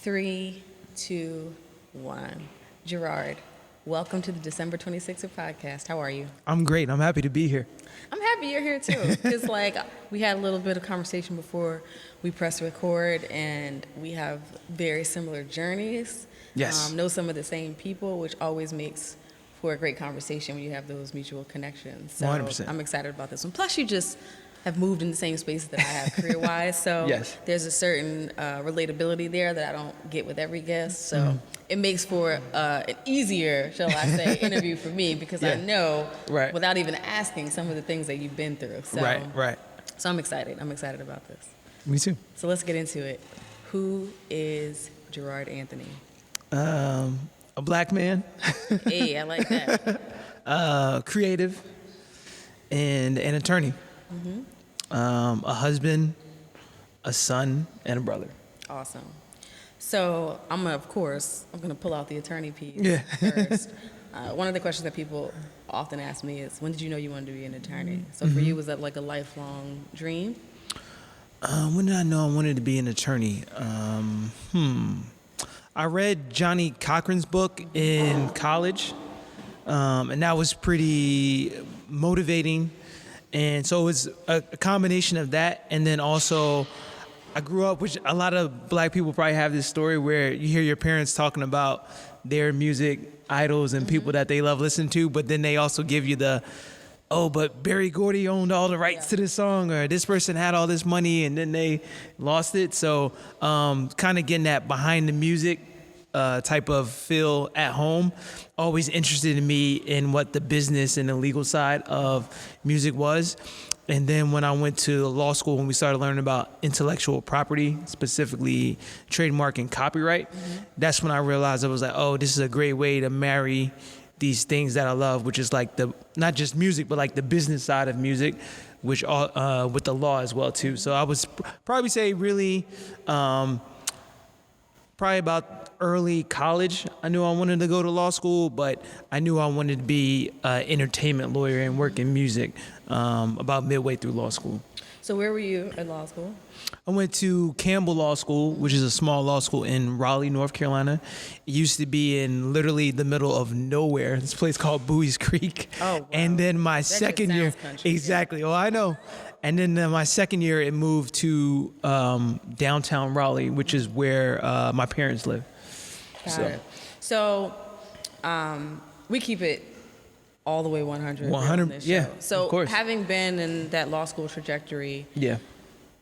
Three, two, one. Gerard, welcome to the December 26th podcast. How are you? I'm great. I'm happy to be here. I'm happy you're here too. Because we had a little bit of conversation before we press record, and we have very similar journeys. Yes. Know some of the same people, which always makes for a great conversation when you have those mutual connections. So 100%. I'm excited about this one. Plus, you just have moved in the same spaces that I have career-wise, so Yes. there's a certain relatability there that I don't get with every guest. So it makes for an easier, shall I say, interview for me because I know, Right. without even asking, some of the things that you've been through. So, Right. So I'm excited. I'm excited about this. Me too. So let's get into it. Who is Gerard Anthony? A black man, Hey, I like that. creative, and an attorney. A husband, a son, and a brother. Awesome. So I'm gonna pull out the attorney piece Yeah. first. One of the questions that people often ask me is, when did you know you wanted to be an attorney? So for you, was that like a lifelong dream? When did I know I wanted to be an attorney? I read Johnny Cochran's book in college, and that was pretty motivating. And so it was a combination of that, and then also I grew up, which a lot of black people probably have this story where you hear your parents talking about their music idols and people that they love listening to, but then they also give you but Berry Gordy owned all the rights to this song, or this person had all this money and then they lost it. So kind of getting that behind the music type of feel at home, always interested in me in what the business and the legal side of music was. And then when I went to law school, when we started learning about intellectual property, specifically trademark and copyright, that's when I realized I was like, oh, this is a great way to marry these things that I love, which is like not just music, but like the business side of music, which with the law as well too. So I was probably say really, probably about early college, I knew I wanted to go to law school, but I knew I wanted to be an entertainment lawyer and work in music about midway through law school. So where were you at law school? I went to Campbell Law School, which is a small law school in Raleigh, North Carolina. It used to be in literally the middle of nowhere. This place called Bowie's Creek. Oh, wow. And then my That just second year, sounds country. exactly. Oh, I know. And then my second year, it moved to downtown Raleigh, which is where my parents live. Got it. So we keep it all the way 100. 100, on this yeah, show. So of course. having been in that law school trajectory, Yeah.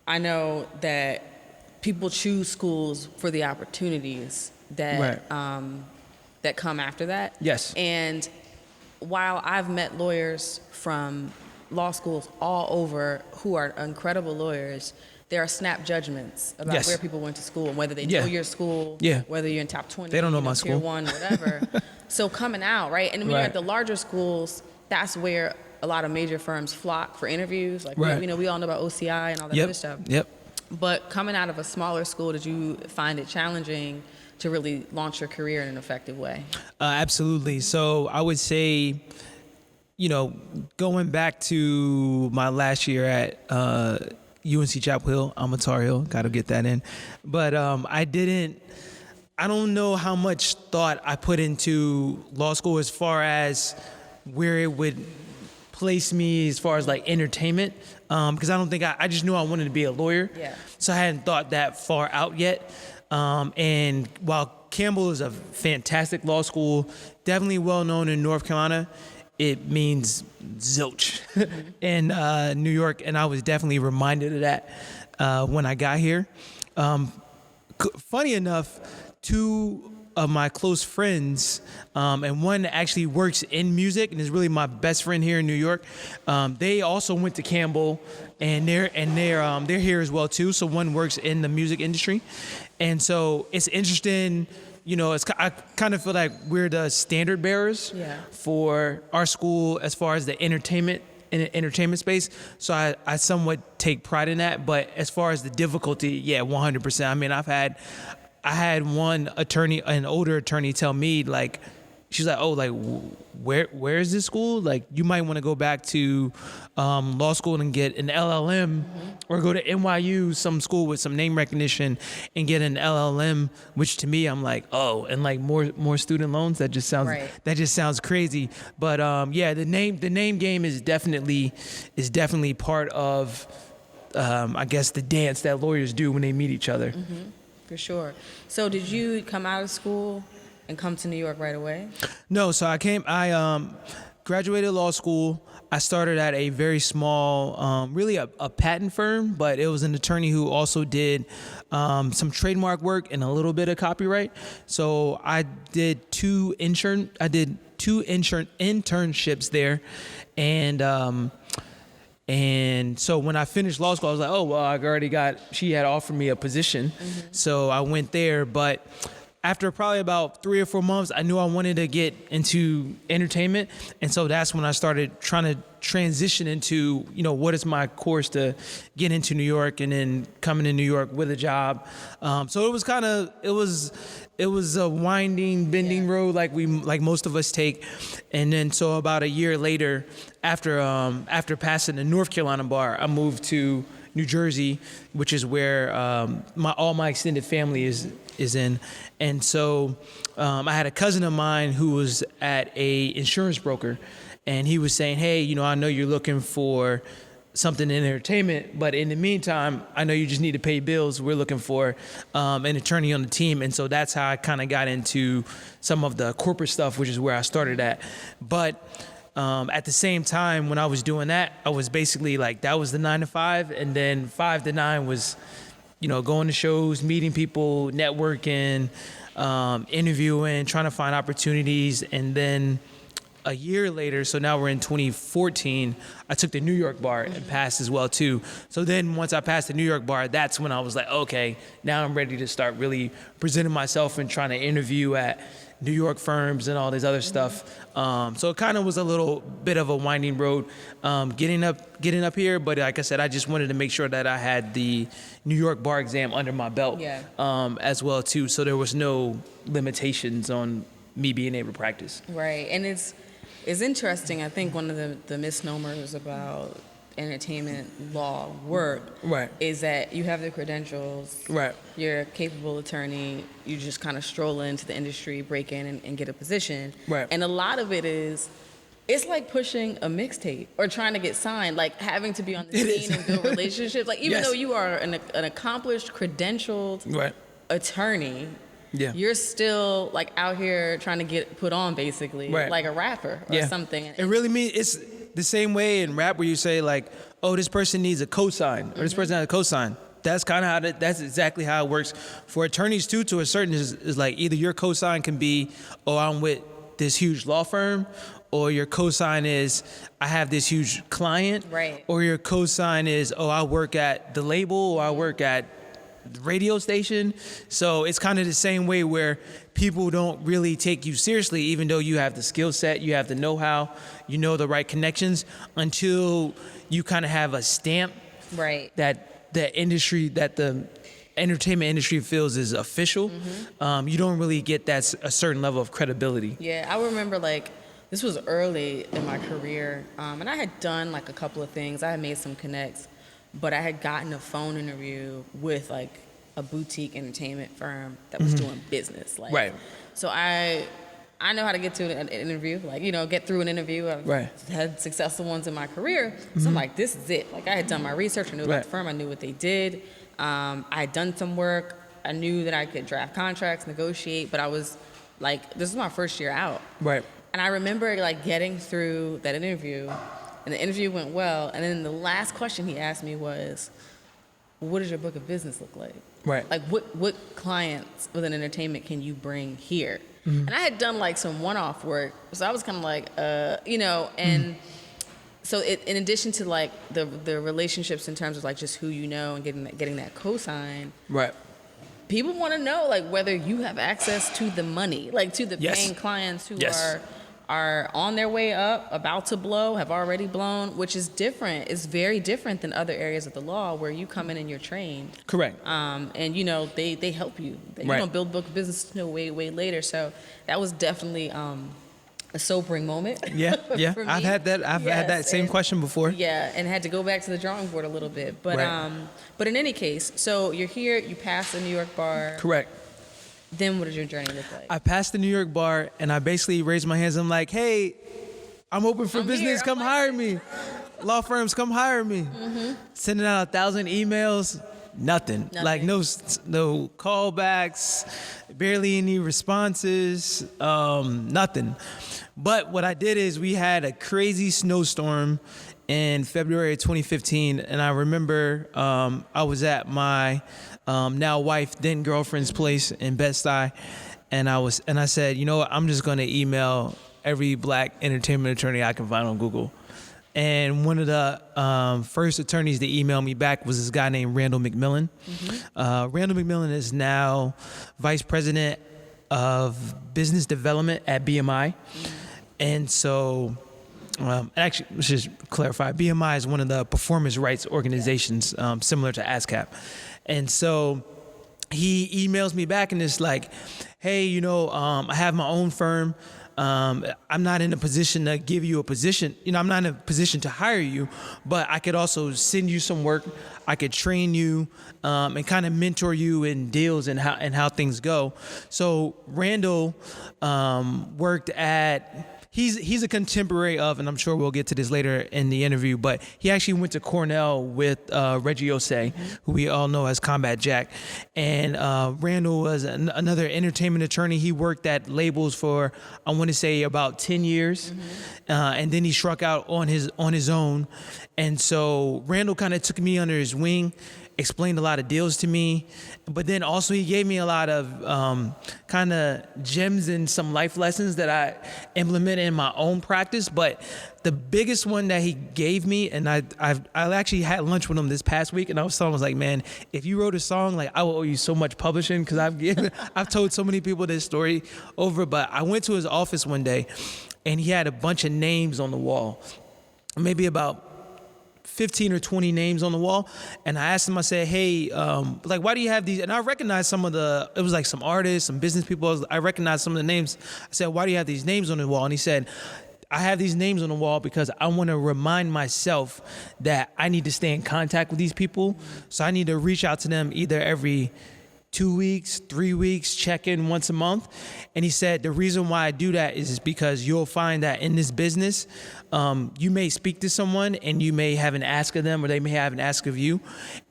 I know that people choose schools for the opportunities that that come after that. Yes. And while I've met lawyers from law schools all over who are incredible lawyers, there are snap judgments about Yes. where people went to school and whether they Yeah. know your school, Yeah. whether you're in top 20, They don't know my Tier school. 1, whatever. So coming out, right? And when you're Right. at the larger schools, that's where a lot of major firms flock for interviews. Like, Right. we all know about OCI and all that other stuff. Yep. But coming out of a smaller school, did you find it challenging to really launch your career in an effective way? Absolutely. So I would say, going back to my last year at UNC Chapel Hill, I'm a Tar Heel, got to get that in. But I don't know how much thought I put into law school as far as where it would place me as far as like entertainment. Because I don't think I just knew I wanted to be a lawyer. Yeah. So I hadn't thought that far out yet. And while Campbell is a fantastic law school, definitely well known in North Carolina, it means zilch in New York. And I was definitely reminded of that when I got here. Funny enough, two of my close friends, and one actually works in music and is really my best friend here in New York. They also went to Campbell, and they're here as well too. So one works in the music industry, and so it's interesting. I kind of feel like we're the standard bearers for our school as far as the entertainment in the entertainment space. So I somewhat take pride in that. But as far as the difficulty, 100%. I mean, I had one attorney, an older attorney, tell me like, she's like, oh, like where is this school? Like you might want to go back to law school and get an LLM, or go to NYU, some school with some name recognition, and get an LLM. Which to me, I'm like, oh, and like more student loans. That just sounds crazy. But yeah, the name game is definitely part of I guess the dance that lawyers do when they meet each other. For sure. So did you come out of school and come to New York right away? No, so I graduated law school. I started at a very small, really a patent firm, but it was an attorney who also did some trademark work and a little bit of copyright. So I did two internships there, and so when I finished law school, I was like, oh, well, she had offered me a position. So I went there. But after probably about 3 or 4 months, I knew I wanted to get into entertainment. And so that's when I started trying to transition into, what is my course to get into New York, and then coming to New York with a job. So it was a winding, bending road like most of us take. And then so about a year later, after passing the North Carolina bar, I moved to New Jersey, which is where all my extended family is in. And so I had a cousin of mine who was at a insurance broker, and he was saying, hey, I know you're looking for something in entertainment, but in the meantime, I know you just need to pay bills. We're looking for an attorney on the team. And so that's how I kind of got into some of the corporate stuff, which is where I started at. But at the same time, when I was doing that, I was basically like, that was the 9 to 5. And then 5 to 9 was, going to shows, meeting people, networking, interviewing, trying to find opportunities. And then a year later, so now we're in 2014, I took the New York bar and passed as well too. So then once I passed the New York bar, that's when I was like, okay, now I'm ready to start really presenting myself and trying to interview at New York firms and all this other stuff. So it kind of was a little bit of a winding road getting up here. But like I said, I just wanted to make sure that I had the New York bar exam under my belt as well too. So there was no limitations on me being able to practice. Right, and it's interesting. I think one of the misnomers about entertainment law work is that you have the credentials, you're a capable attorney, you just kind of stroll into the industry, break in and get a position. And a lot of it is, it's like pushing a mixtape or trying to get signed, like having to be on the scene and build relationships. Like even though you are an accomplished, credentialed attorney, you're still like out here trying to get put on basically, like a rapper or something. It really means it's the same way in rap where you say like, oh, this person needs a cosign or this person has a cosign. That's kind of how that's exactly how it works for attorneys too. To a certain is like either your cosign can be, oh, I'm with this huge law firm, or your cosign is I have this huge client, or your cosign is, oh, I work at the label, or I work at the radio station. So it's kind of the same way where people don't really take you seriously, even though you have the skill set, you have the know-how, the right connections, until you kind of have a stamp that the industry, that the entertainment industry feels is official. You don't really get a certain level of credibility. Yeah, I remember like this was early in my career, and I had done like a couple of things. I had made some connects, but I had gotten a phone interview with like a boutique entertainment firm that was doing business. Like, so I know how to get to an interview, like, get through an interview. I've had successful ones in my career. So I'm like, this is it. Like I had done my research. I knew about the firm. I knew what they did. I had done some work. I knew that I could draft contracts, negotiate, but I was like, this is my first year out. And I remember like getting through that interview, and the interview went well. And then the last question he asked me was, well, what does your book of business look like? Like what clients within entertainment can you bring here? And I had done like some one-off work, so I was kind of like, and so in addition to like the relationships in terms of like just who you know and getting that cosign, people want to know like whether you have access to the money, like to the paying clients who are on their way up, about to blow, have already blown, which is different. It's very different than other areas of the law where you come in and you're trained. And they help you. You don't build book of business way later. So that was definitely a sobering moment. Yeah, yeah. for me. I've had that. I've had that same question before. Yeah, and had to go back to the drawing board a little bit. But Right. but in any case, so you're here, you pass the New York bar. Correct. Then what does your journey look like? I passed the New York bar and I basically raised my hands. I'm like, hey, I'm open for I'm business. here. Come I'm hire me. Law firms, come hire me. Sending out 1,000 emails, nothing. Like no callbacks, barely any responses, nothing. But what I did is we had a crazy snowstorm in February of 2015, and I remember I was at my now wife, then girlfriend's place in Bed-Stuy, and I said, you know what, I'm just gonna email every black entertainment attorney I can find on Google. And one of the first attorneys to email me back was this guy named Randall McMillan. Randall McMillan is now vice president of business development at BMI. And so, actually, let's just clarify, BMI is one of the performance rights organizations similar to ASCAP. And so he emails me back and it's like, hey, you know, I have my own firm. I'm not in a position to give you a position. You know, I'm not in a position to hire you, but I could also send you some work. I could train you and kind of mentor you in deals and how things go. So Randall worked at. He's a contemporary of, and I'm sure we'll get to this later in the interview, but he actually went to Cornell with Reggie Osei, who we all know as Combat Jack. And Randall was another entertainment attorney. He worked at labels for, I want to say, about 10 years. And then he struck out on his own. And so Randall kind of took me under his wing, explained a lot of deals to me, but then also he gave me a lot of kind of gems and some life lessons that I implement in my own practice. But the biggest one that he gave me, and I actually had lunch with him this past week, and I was like, man, if you wrote a song, like I will owe you so much publishing, because I've told so many people this story over. But I went to his office one day, and he had a bunch of names on the wall, maybe about 15 or 20 names on the wall. And I asked him, I said, hey, like, why do you have these? And I recognized it was like some artists, some business people. I recognized some of the names. I said, why do you have these names on the wall? And he said, I have these names on the wall because I want to remind myself that I need to stay in contact with these people. So I need to reach out to them either every 2 weeks, 3 weeks, check in once a month. And he said, the reason why I do that is because you'll find that in this business, you may speak to someone and you may have an ask of them, or they may have an ask of you,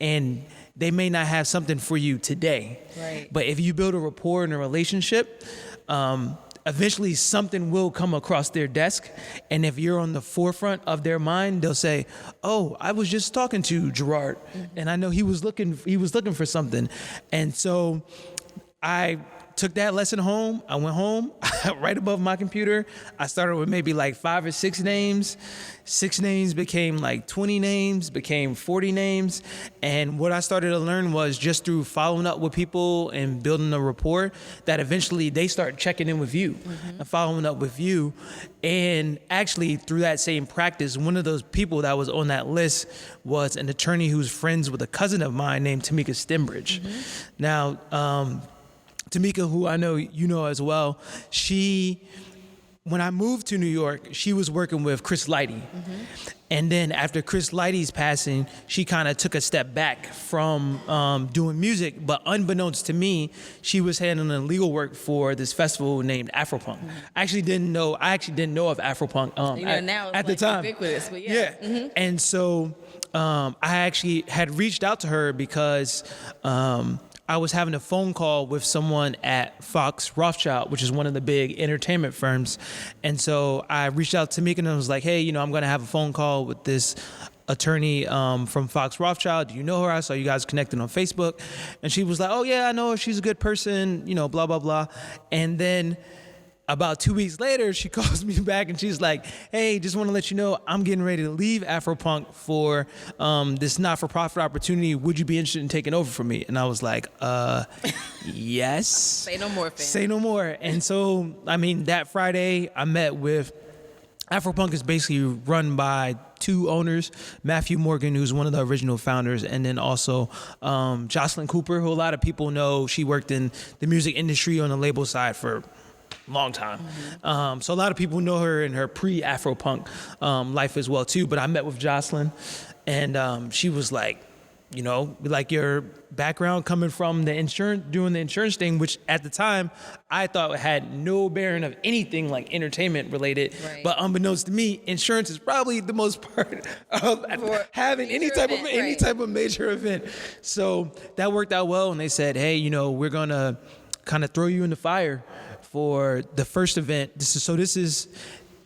and they may not have something for you today. Right. But if you build a rapport and a relationship, eventually something will come across their desk. And if you're on the forefront of their mind, they'll say, oh, I was just talking to Gerard, and I know he was looking for something. And so I took that lesson home. I went home right above my computer. I started with maybe like 5 or 6 names. 6 names became like 20 names, became 40 names. And what I started to learn was just through following up with people and building a rapport, that eventually they start checking in with you and following up with you. And actually through that same practice, one of those people that was on that list was an attorney who's friends with a cousin of mine named Tamika Stembridge. Now, Tamika, who I know you know as well, when I moved to New York, she was working with Chris Lighty. And then after Chris Lighty's passing, she kind of took a step back from doing music. But unbeknownst to me, she was handling legal work for this festival named AfroPunk. I actually didn't know of AfroPunk Now it's at the like time. ubiquitous, but yeah. And so I actually had reached out to her because I was having a phone call with someone at Fox Rothschild, which is one of the big entertainment firms. And so I reached out to Tamika and I was like, hey, I'm going to have a phone call with this attorney from Fox Rothschild. Do you know her? I saw you guys connected on Facebook. And she was like, oh, yeah, I know her. She's a good person, blah, blah, blah. And then about 2 weeks later, she calls me back and she's like, hey, just want to let you know I'm getting ready to leave AfroPunk for this not-for-profit opportunity. Would you be interested in taking over for me? And I was like, yes. Say no more, fam. Say no more. And so, that Friday, I met with AfroPunk is basically run by 2 owners, Matthew Morgan, who's one of the original founders, and then also Jocelyn Cooper, who a lot of people know. She worked in the music industry on the label side for long time. So a lot of people know her in her pre-AfroPunk life as well too. But I met with Jocelyn, and she was like, you know, like your background coming from the insurance, doing the insurance thing, which at the time I thought had no bearing of anything like entertainment related. Right. But unbeknownst to me, insurance is probably the most part of having any type of major event. So that worked out well, and they said, hey, you know, we're gonna kind of throw you in the fire for the first event. This is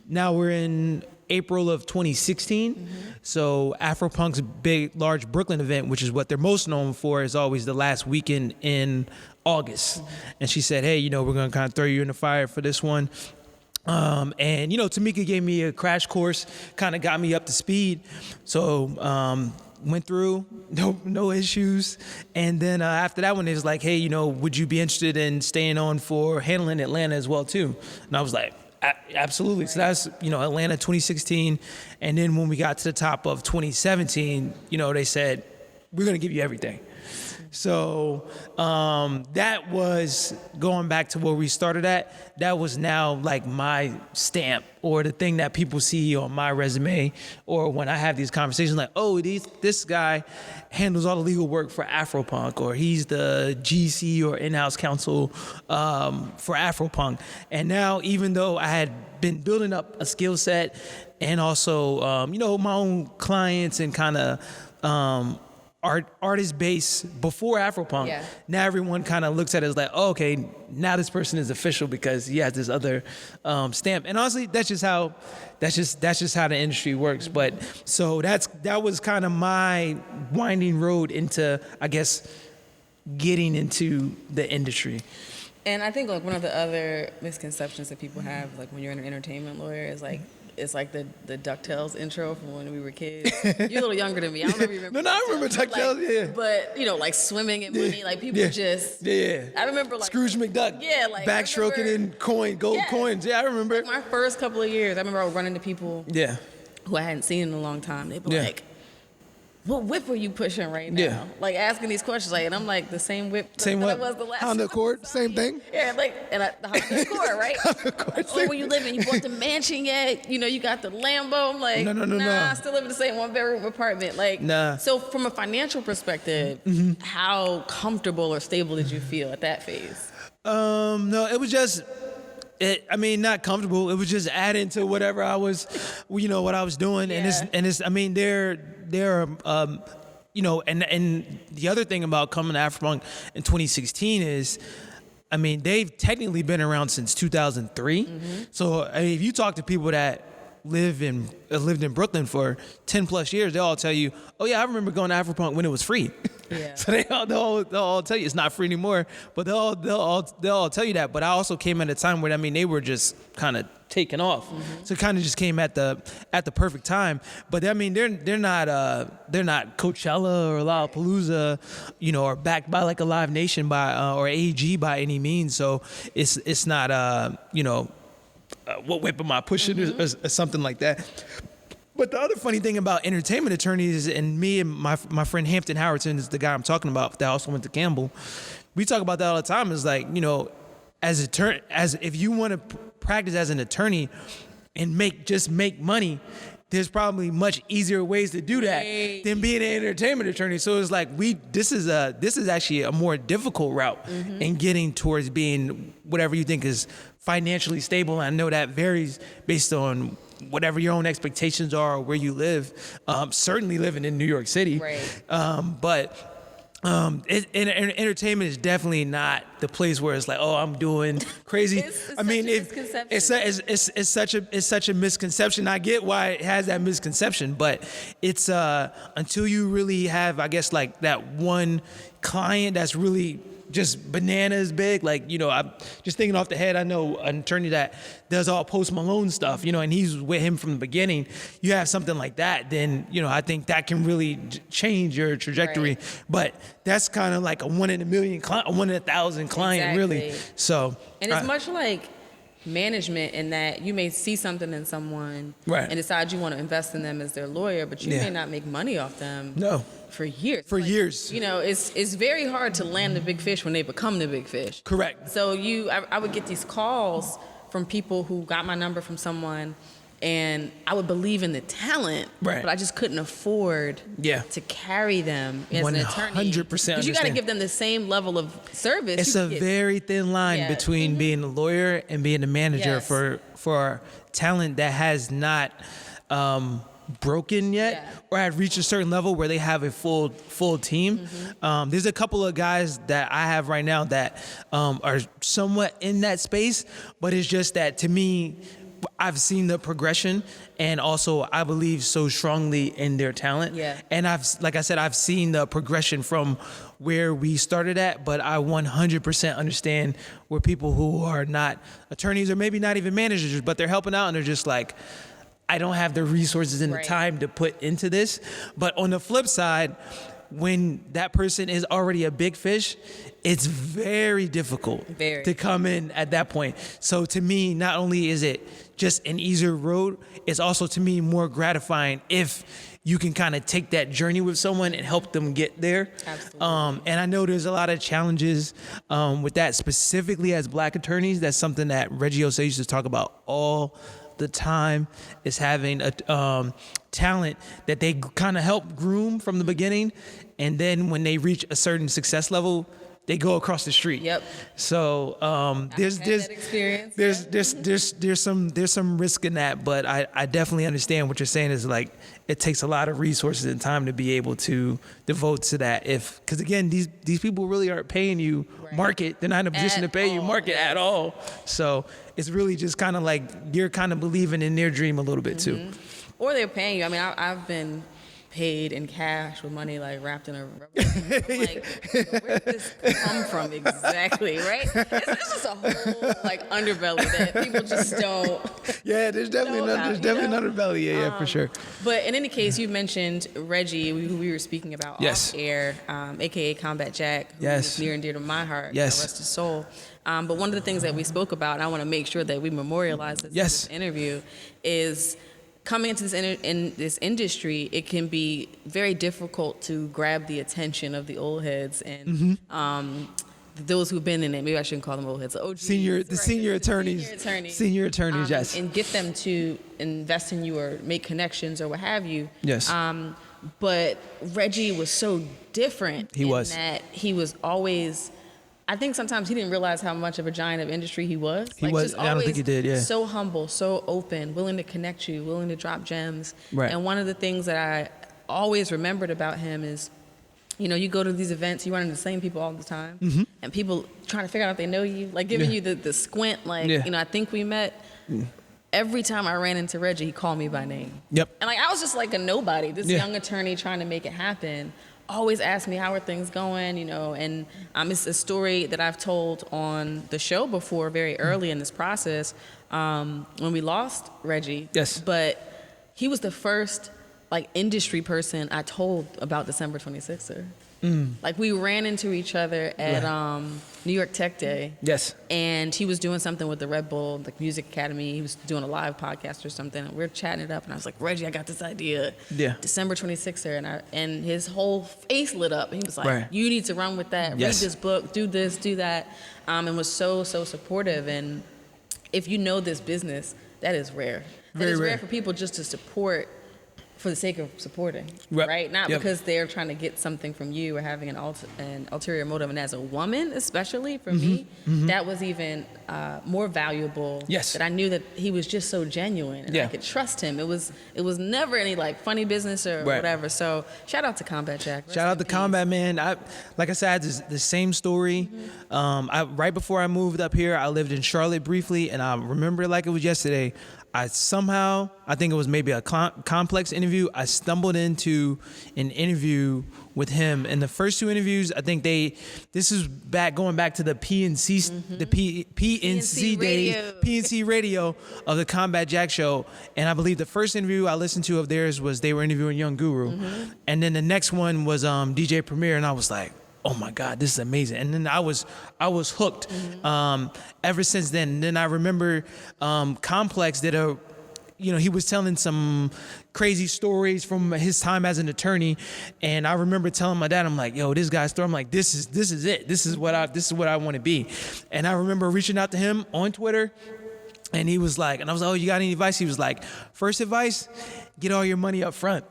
now we're in April of 2016. So AfroPunk's big, large Brooklyn event, which is what they're most known for, is always the last weekend in August. And she said, hey, you know, we're going to kind of throw you in the fire for this one. And, you know, Tamika gave me a crash course, kind of got me up to speed. So went through, no issues. And then after that one, it was like, hey, you know, would you be interested in staying on for handling Atlanta as well, too? And I was like, absolutely. Right. So that's, you know, Atlanta 2016. And then when we got to the top of 2017, you know, they said, we're going to give you everything. So that was going back to where we started at. That was now like my stamp, or the thing that people see on my resume, or when I have these conversations like, oh, this guy handles all the legal work for AfroPunk, or he's the GC or in-house counsel for AfroPunk. And now, even though I had been building up a skill set and also, you know, my own clients and kind of artist base before AfroPunk, now everyone kind of looks at it as like, oh, okay, now this person is official because he has this other stamp. And honestly, that's just how the industry works. But so that was kind of my winding road into, I guess, getting into the industry. And I think like one of the other misconceptions that people have, like when you're an entertainment lawyer, is like, it's like the DuckTales intro from when we were kids. You're a little younger than me. I don't know if you remember. No, I remember DuckTales, like, yeah. But, you know, like swimming and money, like people just... Yeah. I remember like... Scrooge McDuck. Yeah, like... Backstroking in gold coins. Yeah, I remember. Like my first couple of years, I remember I would run into people who I hadn't seen in a long time. They'd be like, what whip are you pushing right now? Yeah. Like asking these questions, like, and I'm like, the same whip that I was the last Honda Accord, same thing? Yeah, like, and the Honda Accord, right? Honda Accord, oh, where you living? You bought the mansion yet? You know, you got the Lambo? I'm like, no. I still live in the same one-bedroom apartment. Like, So from a financial perspective, how comfortable or stable did you feel at that phase? No, it was just... not comfortable. It was just adding to whatever I was, you know, what I was doing. Yeah. And it's, I mean, they're, you know, and the other thing about coming to AfroPunk in 2016 is, I mean, they've technically been around since 2003. So I mean, if you talk to people that lived in Brooklyn for 10 plus years, they'll all tell you, oh yeah, I remember going to AfroPunk when it was free. Yeah. So they'll all tell you it's not free anymore, but they'll all tell you that. But I also came at a time where, I mean, they were just kind of taking off. So it kind of just came at the perfect time. But I mean, they're not Coachella or Lollapalooza, you know, or backed by like a Live Nation or AEG by any means. So it's not you know, what whip am I pushing or something like that. But the other funny thing about entertainment attorneys, and me and my friend Hampton Howardson is the guy I'm talking about that also went to Campbell, we talk about that all the time. Is like, you know, as if you want to practice as an attorney and make money, there's probably much easier ways to do that than being an entertainment attorney. So it's like this is actually a more difficult route in getting towards being whatever you think is financially stable. And I know that varies based on whatever your own expectations are or where you live. Certainly living in New York City, but entertainment is definitely not the place where it's like, oh, I'm doing crazy. It's such a misconception. I get why it has that misconception, but it's until you really have, I guess, like that one client that's really just bananas big. Like, you know, I'm just thinking off the head, I know an attorney that does all Post Malone stuff, you know, and he's with him from the beginning. You have something like that, then, you know, I think that can really change your trajectory. But that's kind of like a 1 in a million, a 1 in 1,000 client, really. So, and it's much like management in that you may see something in someone and decide you want to invest in them as their lawyer, but you may not make money off them. For years. Years. You know, it's very hard to land the big fish when they become the big fish. Correct. So I would get these calls from people who got my number from someone, and I would believe in the talent, Right. but I just couldn't afford to carry them as an attorney. 100% Because you got to give them the same level of service. It's a very thin line between being a lawyer and being a manager for talent that has not broken yet or had reached a certain level where they have a full team. There's a couple of guys that I have right now that are somewhat in that space, but it's just that to me, I've seen the progression, and also I believe so strongly in their talent. And like I said, I've seen the progression from where we started at, but I 100% understand where people who are not attorneys or maybe not even managers, but they're helping out and they're just like, I don't have the resources and the time to put into this. But on the flip side, when that person is already a big fish, it's very difficult to come in at that point. So to me, not only is it just an easier road, it's also to me more gratifying if you can kind of take that journey with someone and help them get there. Absolutely. And I know there's a lot of challenges with that, specifically as Black attorneys. That's something that Reggie Osei used to talk about all the time, is having a talent that they kind of help groom from the beginning, and then when they reach a certain success level, they go across the street. So there's some risk in that, but I definitely understand what you're saying. Is like it takes a lot of resources and time to be able to devote to that. Because again, these people really aren't paying you market. They're not in a position to pay you market at all. So it's really just kind of like you're kind of believing in their dream a little bit too. Or they're paying you. I mean, I've been paid in cash with money like wrapped in a rubber band. I'm like, where did this come from exactly, right? It's just a whole like underbelly that people just don't. There's definitely an underbelly. For sure. But in any case, you mentioned Reggie, who we were speaking about off air, aka Combat Jack, who is near and dear to my heart. Rest his soul. But one of the things that we spoke about, and I want to make sure that we memorialize this in this interview, is coming into this industry, it can be very difficult to grab the attention of the old heads and those who've been in it. Maybe I shouldn't call them old heads. OGs, senior attorneys, and get them to invest in you or make connections or what have you. But Reggie was so different. In that he was always. I think sometimes he didn't realize how much of a giant of industry he was. I don't think he did, So humble, so open, willing to connect you, willing to drop gems. And one of the things that I always remembered about him is, you go to these events, you run into the same people all the time, and people trying to figure out if they know you, like giving you the squint, like, I think we met. Every time I ran into Reggie, he called me by name. And like I was just like a nobody, this young attorney trying to make it happen. Always ask me how are things going, and it's a story that I've told on the show before, very early in this process, when we lost Reggie. But he was the first like industry person I told about December 26th. Like we ran into each other at New York Tech Day. And he was doing something with the Red Bull, the Music Academy. He was doing a live podcast or something. And we were chatting it up, and I was like, Reggie, I got this idea. December 26th. And his whole face lit up. And he was like, you need to run with that. Read this book. Do this. Do that. And was so supportive. And if you know this business, that is rare. That is rare for people just to support for the sake of supporting, right? Not because they're trying to get something from you or having an ulterior motive. And as a woman, especially for me, that was even more valuable. That I knew that he was just so genuine and I could trust him. It was never any like funny business or whatever. So shout out to Combat Jack. Shout out to Combat, man. Like I said, I had the same story. Right before I moved up here, I lived in Charlotte briefly, and I remember it like it was yesterday. I think it was maybe a complex interview. I stumbled into an interview with him. And the first two interviews, I think this is going back to the PNC, the PNC days, PNC radio of the Combat Jack show. And I believe the first interview I listened to of theirs was they were interviewing Young Guru. And then the next one was DJ Premier. And I was like, oh my God, this is amazing. And then I was hooked ever since then. And then I remember Complex did he was telling some crazy stories from his time as an attorney. And I remember telling my dad, I'm like, yo, this guy's story, I'm like, this is it. This is what I want to be. And I remember reaching out to him on Twitter. And he was like, and I was like, oh, you got any advice? He was like, first advice, get all your money up front.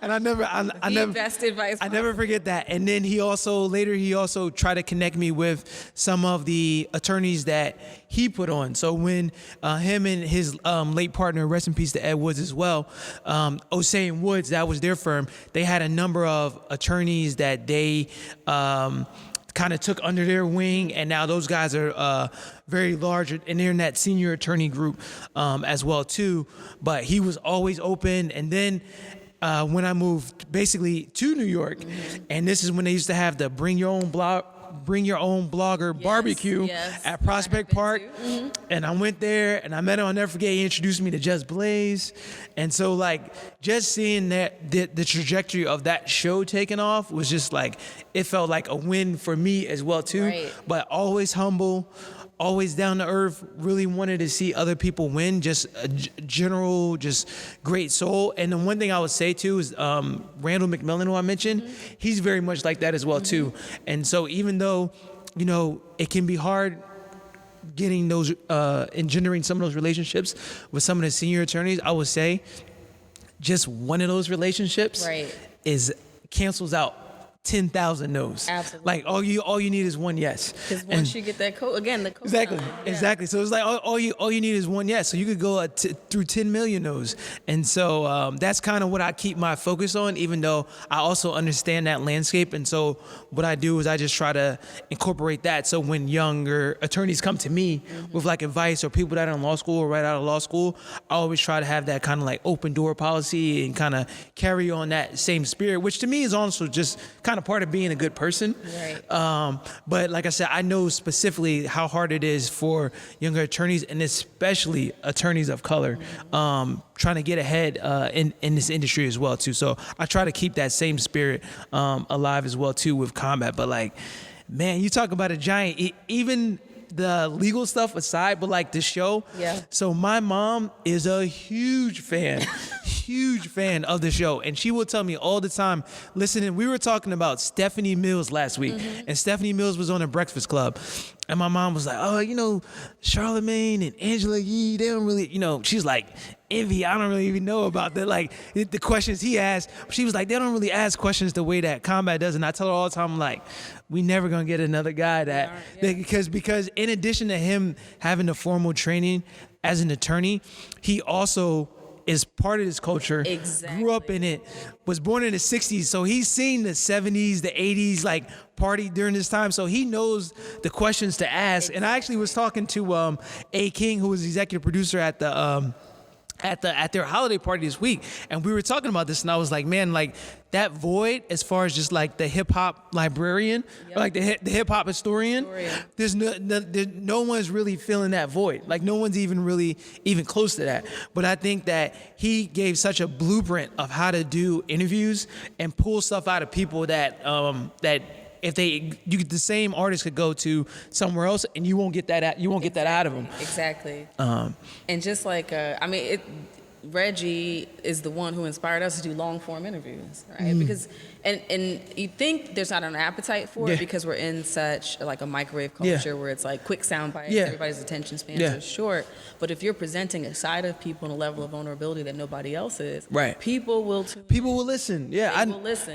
And I never best advice. I never forget that. And then he also tried to connect me with some of the attorneys that he put on. So when him and his late partner, rest in peace to Ed Woods as well, Osei and Woods, that was their firm. They had a number of attorneys that they kind of took under their wing, and now those guys are very large, and they're in that senior attorney group as well too. But he was always open. And then when I moved basically to New York, and this is when they used to have the bring your own blogger barbecue at Prospect Park. And I went there and I met him. I'll never forget, he introduced me to Just Blaze. And so like just seeing that the trajectory of that show taking off was just like, it felt like a win for me as well too. Right. But always humble, always down to earth, really wanted to see other people win, just a general, just great soul. And the one thing I would say too is Randall McMillan, who I mentioned, he's very much like that as well too. And so even though, you know, it can be hard getting those, engendering some of those relationships with some of the senior attorneys, I would say just one of those relationships cancels out 10,000 no's. Absolutely. Like all you need is one yes. Because once you get that code, again, the code. Exactly. So it's like all you need is one yes. So you could go through 10 million no's. And so that's kind of what I keep my focus on, even though I also understand that landscape. And so what I do is I just try to incorporate that. So when younger attorneys come to me with like advice, or people that are in law school or right out of law school, I always try to have that kind of like open door policy and kind of carry on that same spirit, which to me is also just kind of part of being a good person. Right. But like I said, I know specifically how hard it is for younger attorneys, and especially attorneys of color, trying to get ahead in this industry as well too. So I try to keep that same spirit alive as well too with combat. But like, man, you talk about a giant, even the legal stuff aside, but like the show. Yeah. So my mom is a huge fan of the show, and she will tell me all the time, listening, we were talking about Stephanie Mills last week, and Stephanie Mills was on the Breakfast Club, and my mom was like, oh, you know, Charlemagne and Angela Yee, they don't really, you know, she's like, Envy, I don't really even know about that, like the questions he asked. She was like, they don't really ask questions the way that Combat does. And I tell her all the time, I'm like, we never gonna get another guy that because in addition to him having the formal training as an attorney, he also is part of this culture, grew up in it, was born in the 60s, so he's seen the 70s, the 80s, like party during this time, so he knows the questions to ask. And I actually was talking to A. King, who was the executive producer at their holiday party this week, and we were talking about this, and I was like, man, like that void as far as just like the hip hop librarian, or like the hip hop historian, there's no one's really filling that void. Like no one's even close to that. But I think that he gave such a blueprint of how to do interviews and pull stuff out of people that if the same artist could go to somewhere else and you won't get that out of them. Exactly. And just like Reggie is the one who inspired us to do long form interviews, right? Because and you think there's not an appetite for it because we're in such like a microwave culture where it's like quick sound bites, everybody's attention spans are short. But if you're presenting a side of people and a level of vulnerability that nobody else is, people will listen. Yeah,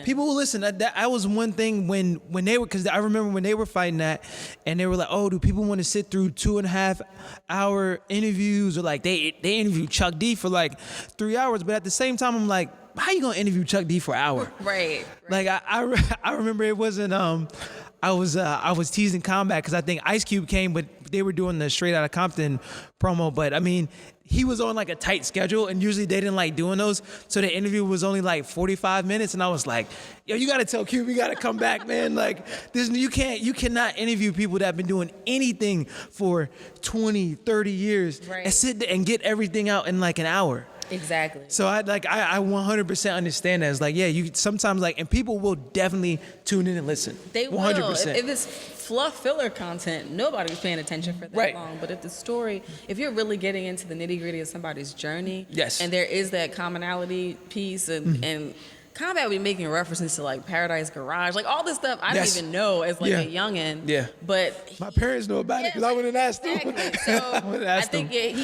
people will listen. That was one thing when they were, because I remember when they were fighting that, and they were like, oh, do people want to sit through 2.5 hour interviews, or like they interviewed Chuck D for like 3 hours, but at the same time I'm like, how you gonna interview Chuck D for an hour? Right. Like I remember it wasn't I was teasing Combat because I think Ice Cube came, but they were doing the Straight Outta Compton promo. But I mean, he was on like a tight schedule, and usually they didn't like doing those, so the interview was only like 45 minutes, and I was like, yo, you gotta tell Cube, you gotta come back, man. Like this, you cannot interview people that have been doing anything for 20, 30 years and sit there and get everything out in like an hour. Exactly. So I 100% understand that. It's like, yeah, you sometimes like, and people will definitely tune in and listen. They will. 100%. If it's fluff filler content, nobody's paying attention for that long. But if you're really getting into the nitty gritty of somebody's journey, and there is that commonality piece and Combat would be making references to like Paradise Garage, like all this stuff I Yes. didn't even know as like Yeah. a youngin. Yeah. But My parents know about it because I wouldn't have asked them. exactly. So wouldn't I ask think them.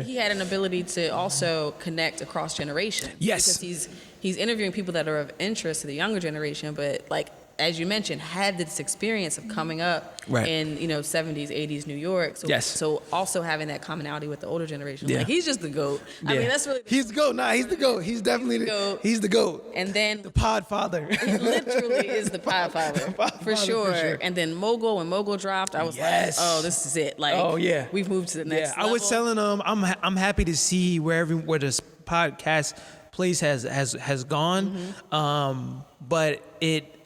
he had an ability to also connect across generations. Yes. Because he's interviewing people that are of interest to the younger generation, but like as you mentioned, had this experience of coming up Right. in 70s, 80s New York. So, Yes. So also having that commonality with the older generation. Yeah. Like he's just the GOAT. I Yeah. mean, that's really He's the GOAT. Nah, he's the GOAT. He's definitely the GOAT. He's the GOAT. And then The pod father. he literally is the pod father, for sure. And then Mogul, when Mogul dropped, I was Yes. like, oh, this is it. Like, Oh, yeah. we've moved to the next Yeah, level. I was telling them I'm happy to see where this podcast place has gone. But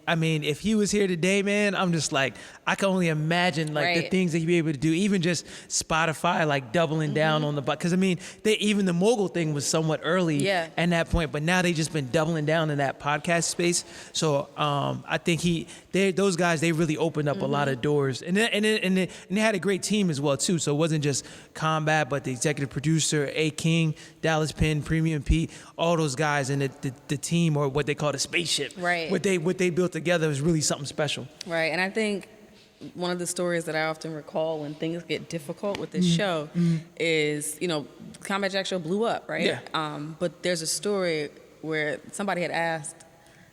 I mean, if he was here today, man, I'm just like, I can only imagine like the Right. things that he'd be able to do. Even just Spotify, like doubling down on the, because I mean, even the mogul thing was somewhat early Yeah. at that point, but now they just been doubling down in that podcast space. So I think those guys, they really opened up a lot of doors, and they had a great team as well too. So it wasn't just Combat, but the executive producer, A King, Dallas Penn, Premium P, all those guys, and the team, or what they call the spaceship. Right. What they built together was really something special. Right, and I think one of the stories that I often recall when things get difficult with this show is, Combat Jack Show blew up, right? Yeah. But there's a story where somebody had asked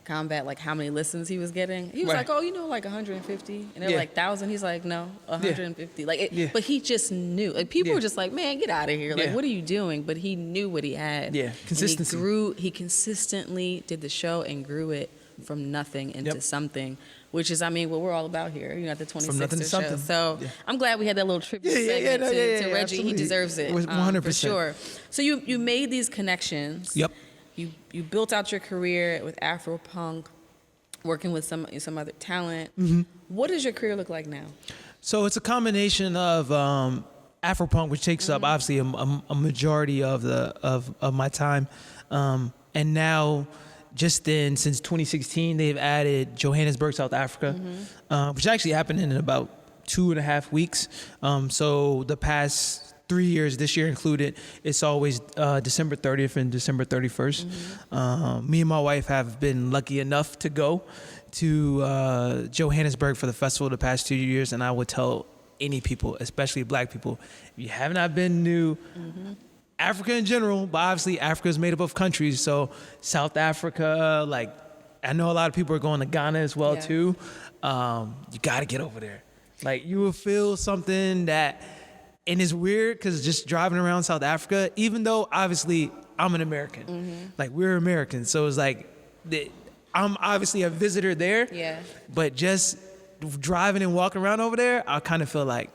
Combat like how many listens he was getting. He was Right. like, oh, like 150, and they're Yeah. like 1,000. He's like, no, 150. Like, Yeah. but he just knew. Like people Yeah. were just like, man, get out of here. Like, Yeah. what are you doing? But he knew what he had. Yeah. And Consistency. he consistently did the show and grew it from nothing into Yep. something, which is, I mean, what we're all about here, at the 26th nothing to show. something. So Yeah. I'm glad we had that little tribute Yeah, segment to Reggie. absolutely. He deserves it, 100%. for sure. So you made these connections. Yep. You built out your career with AfroPunk, working with some other talent. Mm-hmm. What does your career look like now? So it's a combination of AfroPunk, which takes up obviously a majority of my time, and now since 2016 they've added Johannesburg, South Africa, which actually happened in about 2.5 weeks. So the past 3 years, this year included, it's always December 30th and December 31st. Me and my wife have been lucky enough to go to Johannesburg for the festival the past 2 years, and I would tell any people, especially black people, if you have not been to Africa in general, but obviously Africa is made up of countries, so South Africa, like I know a lot of people are going to Ghana as well Yeah. too. You got to get over there. Like you will feel something that, and it's weird because just driving around South Africa, even though obviously I'm an American, like we're Americans, so it's like I'm obviously a visitor there. Yeah. But just driving and walking around over there, I kind of feel like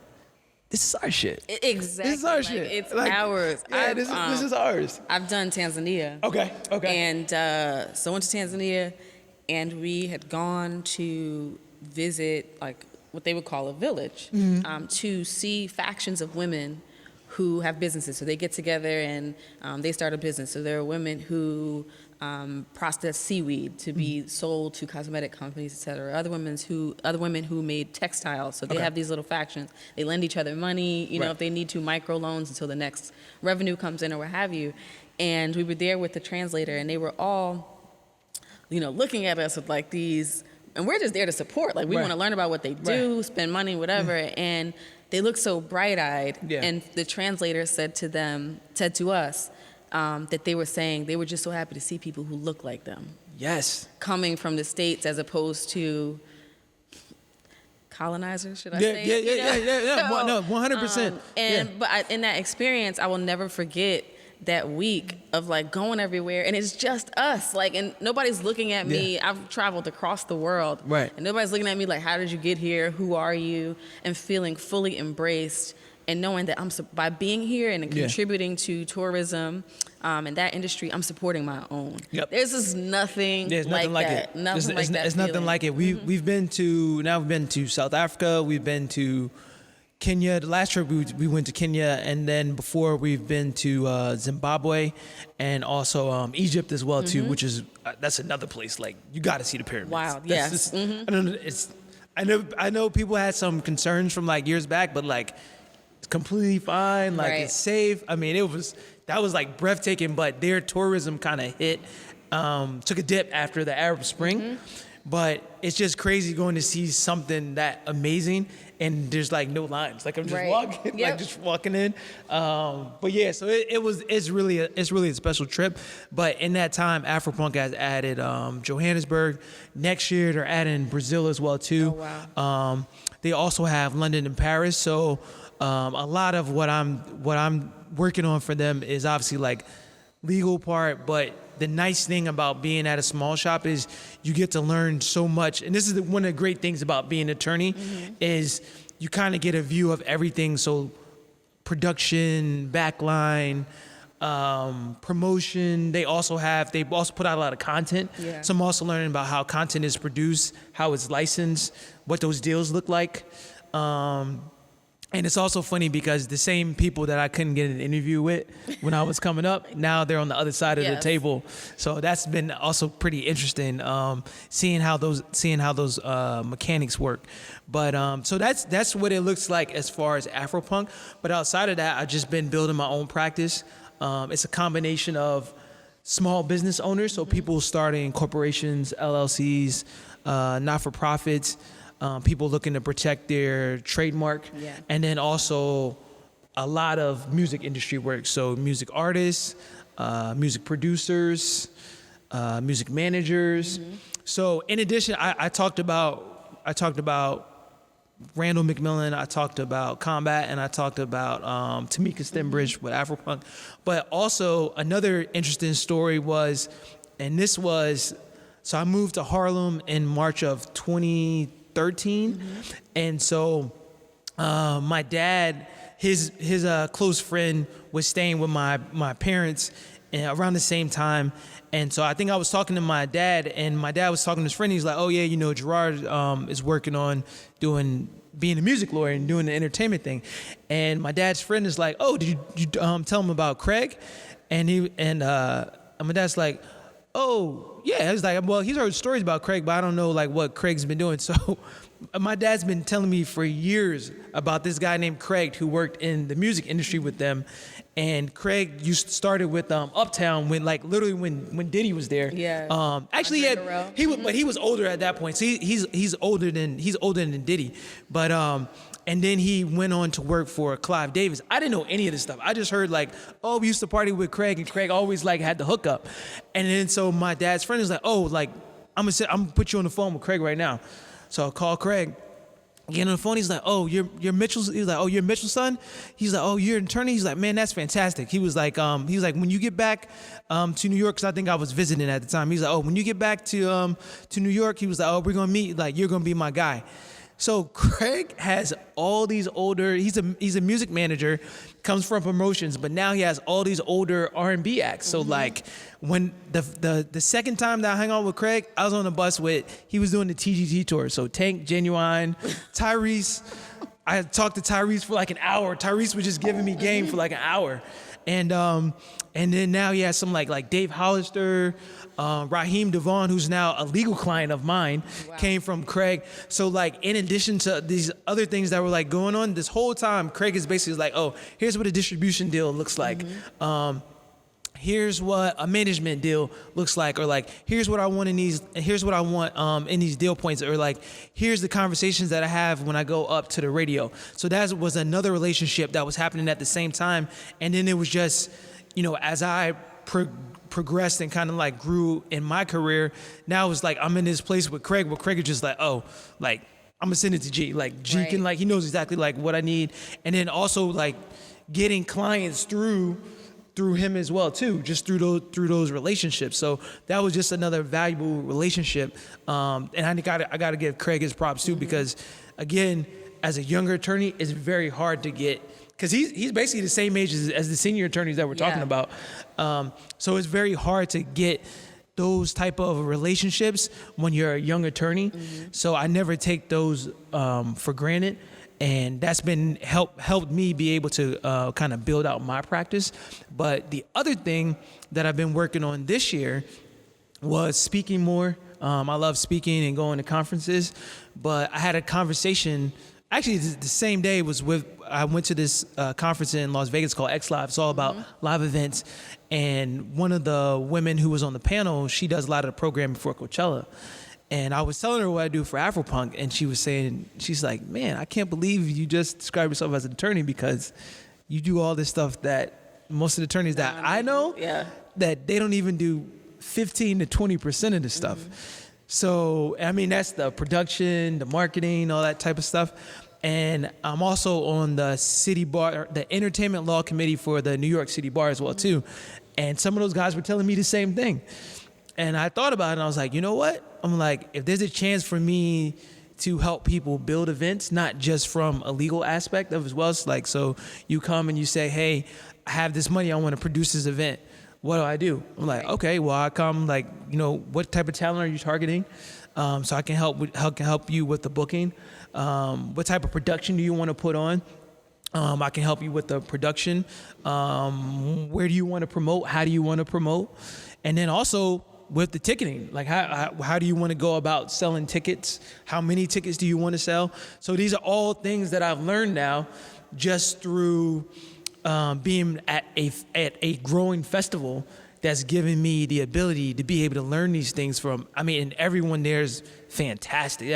this is our shit. Exactly. This is our Like, shit. It's Like, ours. Yeah, this is ours. I've done Tanzania. Okay. And so I went to Tanzania, and we had gone to visit like what they would call a village, to see factions of women who have businesses. So they get together and they start a business. So there are women who process seaweed to be sold to cosmetic companies, et cetera. Other women who made textiles. So they have these little factions. They lend each other money, Right. if they need to, microloans until the next revenue comes in or what have you. And we were there with the translator, and they were all, looking at us with like these, and we're just there to support. Like we Right. want to learn about what they do, Right. spend money, whatever. And they looked so bright-eyed. Yeah. And the translator said to us, that they were saying they were just so happy to see people who look like them Yes. coming from the States as opposed to colonizers, should I Yeah, say? yeah. No, 100%. But in that experience, I will never forget that week of like going everywhere, and it's just us, like, and nobody's looking at me. Yeah. I've traveled across the world, Right. and nobody's looking at me like, how did you get here? Who are you? And feeling fully embraced, and knowing that by being here and Yeah. contributing to tourism and that industry, I'm supporting my own. Yep. There's just nothing, There's nothing like that. it. Nothing like that. It's nothing feeling. like it. We've been to South Africa. We've been to Kenya. The last trip we went to Kenya, and then before we've been to Zimbabwe, and also Egypt as well too, which is that's another place. Like you got to see the pyramids. Wow, That's yes. just- I know people had some concerns from like years back, but like it's completely fine. Like Right. it's safe. I mean, that was like breathtaking, but their tourism kind of hit took a dip after the Arab Spring. But it's just crazy going to see something that amazing, and there's like no lines. Like I'm just walking, like just walking in. But yeah, so it's really a special trip. But in that time, AfroPunk has added Johannesburg. Next year they're adding Brazil as well too. Oh, wow. They also have London and Paris. So a lot of what I'm working on for them is obviously like legal part, but the nice thing about being at a small shop is you get to learn so much. And this is one of the great things about being an attorney is you kind of get a view of everything. So production, backline, promotion. They also put out a lot of content. Yeah. So I'm also learning about how content is produced, how it's licensed, what those deals look like. And it's also funny because the same people that I couldn't get an interview with when I was coming up, now they're on the other side of the table. So that's been also pretty interesting, seeing how those mechanics work. But so that's what it looks like as far as AfroPunk. But outside of that, I've just been building my own practice. It's a combination of small business owners, so people starting corporations, LLCs, not-for-profits. People looking to protect their trademark, and then also a lot of music industry work. So music artists, music producers, music managers. So in addition, I talked about Randall McMillan, I talked about Combat, and I talked about Tamika Stenbridge with AfroPunk. But also another interesting story was, so I moved to Harlem in March of 2013, and so my dad, his close friend was staying with my parents around the same time, and so I think I was talking to my dad, and my dad was talking to his friend. He's like, "Oh yeah, Gerard is working on being a music lawyer and doing the entertainment thing," and my dad's friend is like, "Oh, did you tell him about Craig?" And my dad's like, "Oh, yeah." I was like, "Well, he's heard stories about Craig, but I don't know like what Craig's been doing." So my dad's been telling me for years about this guy named Craig who worked in the music industry with them. And Craig started with Uptown when when Diddy was there. Yeah. Actually, but he was older at that point. So he's older than Diddy. But and then he went on to work for Clive Davis. I didn't know any of this stuff. I just heard we used to party with Craig, and Craig always had the hookup. And then so my dad's friend was like, "Oh, I'm gonna put you on the phone with Craig right now." So I call Craig. Get on the phone. He's like, "Oh, you're Mitchell's." He's like, "Oh, you're Mitchell's son." He's like, "Oh, you're an attorney." He's like, "Man, that's fantastic." He was like, when you get back to New York, because I think I was visiting at the time. He's like, "Oh, when you get back to New York," he was like, "Oh, we're gonna meet. You're gonna be my guy." So Craig has all these older. He's a music manager, comes from promotions, but now he has all these older R&B acts. So when the second time that I hung out with Craig, I was on the bus he was doing the TGT tour. So Tank, Genuine, Tyrese. I talked to Tyrese for an hour. Tyrese was just giving me game for an hour, and then now he has some like Dave Hollister. Raheem Devon, who's now a legal client of mine, came from Craig. So in addition to these other things that were going on, this whole time, Craig is basically "Oh, here's what a distribution deal looks like. Here's what a management deal looks like, or here's what I want in these. Here's what I want in these deal points, or here's the conversations that I have when I go up to the radio." So that was another relationship that was happening at the same time, and then it was just, as I progressed and kind of grew in my career, now it's I'm in this place with Craig, where Craig is just I'm gonna send it to G. G can he knows exactly what I need, and then also getting clients through him as well too, just through those relationships. So that was just another valuable relationship, and I gotta give Craig his props too, because again, as a younger attorney, it's very hard to get. Because he's basically the same age as the senior attorneys that we're talking about. So it's very hard to get those type of relationships when you're a young attorney. So I never take those for granted. And that's been helped me be able to kind of build out my practice. But the other thing that I've been working on this year was speaking more. I love speaking and going to conferences. But I had a conversation actually the same day I went to this conference in Las Vegas called X Live. It's all about live events. And one of the women who was on the panel, she does a lot of the programming for Coachella. And I was telling her what I do for AfroPunk, and she was saying, she's like, man, I can't believe you just described yourself as an attorney, because you do all this stuff that most of the attorneys that I know, that they don't even do 15 to 20% of this stuff. So, I mean, that's the production, the marketing, all that type of stuff. And I'm also on the city bar, the entertainment law committee for the New York City Bar as well, too. And some of those guys were telling me the same thing. And I thought about it, and I was like, you know what? I'm like, if there's a chance for me to help people build events, not just from a legal aspect of as well, it's like, so you come and you say, hey, I have this money, I want to produce this event. What do? I'm like, okay, well, I come, like, you know, what type of talent are you targeting? So I can help you with the booking. What type of production do you want to put on? I can help you with the production. Where do you want to promote? How do you want to promote? And then also with the ticketing, like how do you want to go about selling tickets? How many tickets do you want to sell? So these are all things that I've learned now just through being at a growing festival that's given me the ability to be able to learn these things from, I mean, and everyone there's fantastic.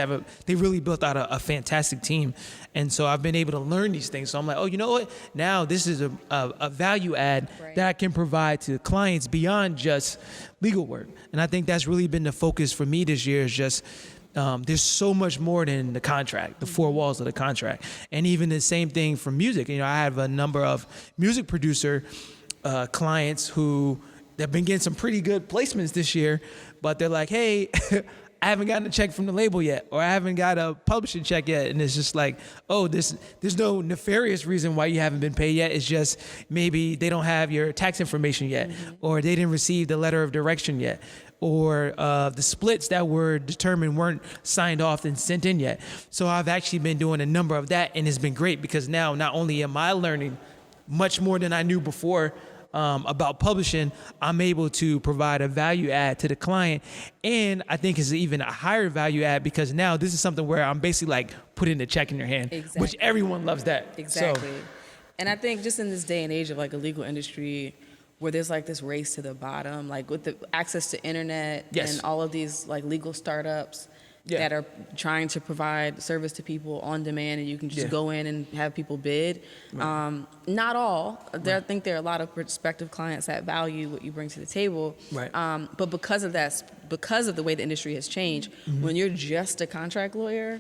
They really built out a fantastic team. And so I've been able to learn these things. So I'm like, oh, you know what? Now this is a value add that I can provide to clients beyond just legal work. And I think that's really been the focus for me this year, is just there's so much more than the contract, the four walls of the contract. And even the same thing for music. You know, I have a number of music producer clients who they've been getting some pretty good placements this year, but they're like, hey, I haven't gotten a check from the label yet, or I haven't got a publishing check yet. And it's just like, oh, there's no nefarious reason why you haven't been paid yet. It's just maybe they don't have your tax information yet, or they didn't receive the letter of direction yet, or the splits that were determined weren't signed off and sent in yet. So I've actually been doing a number of that, and it's been great, because now not only am I learning much more than I knew before about publishing, I'm able to provide a value add to the client. And I think it's even a higher value add, because now this is something where I'm basically like putting the check in your hand, which everyone loves that. Exactly. So, and I think just in this day and age of like a legal industry where there's like this race to the bottom, like with the access to internet and all of these like legal startups that are trying to provide service to people on demand, and you can just go in and have people bid. Not all. I think there are a lot of prospective clients that value what you bring to the table. But because of that, because of the way the industry has changed, when you're just a contract lawyer,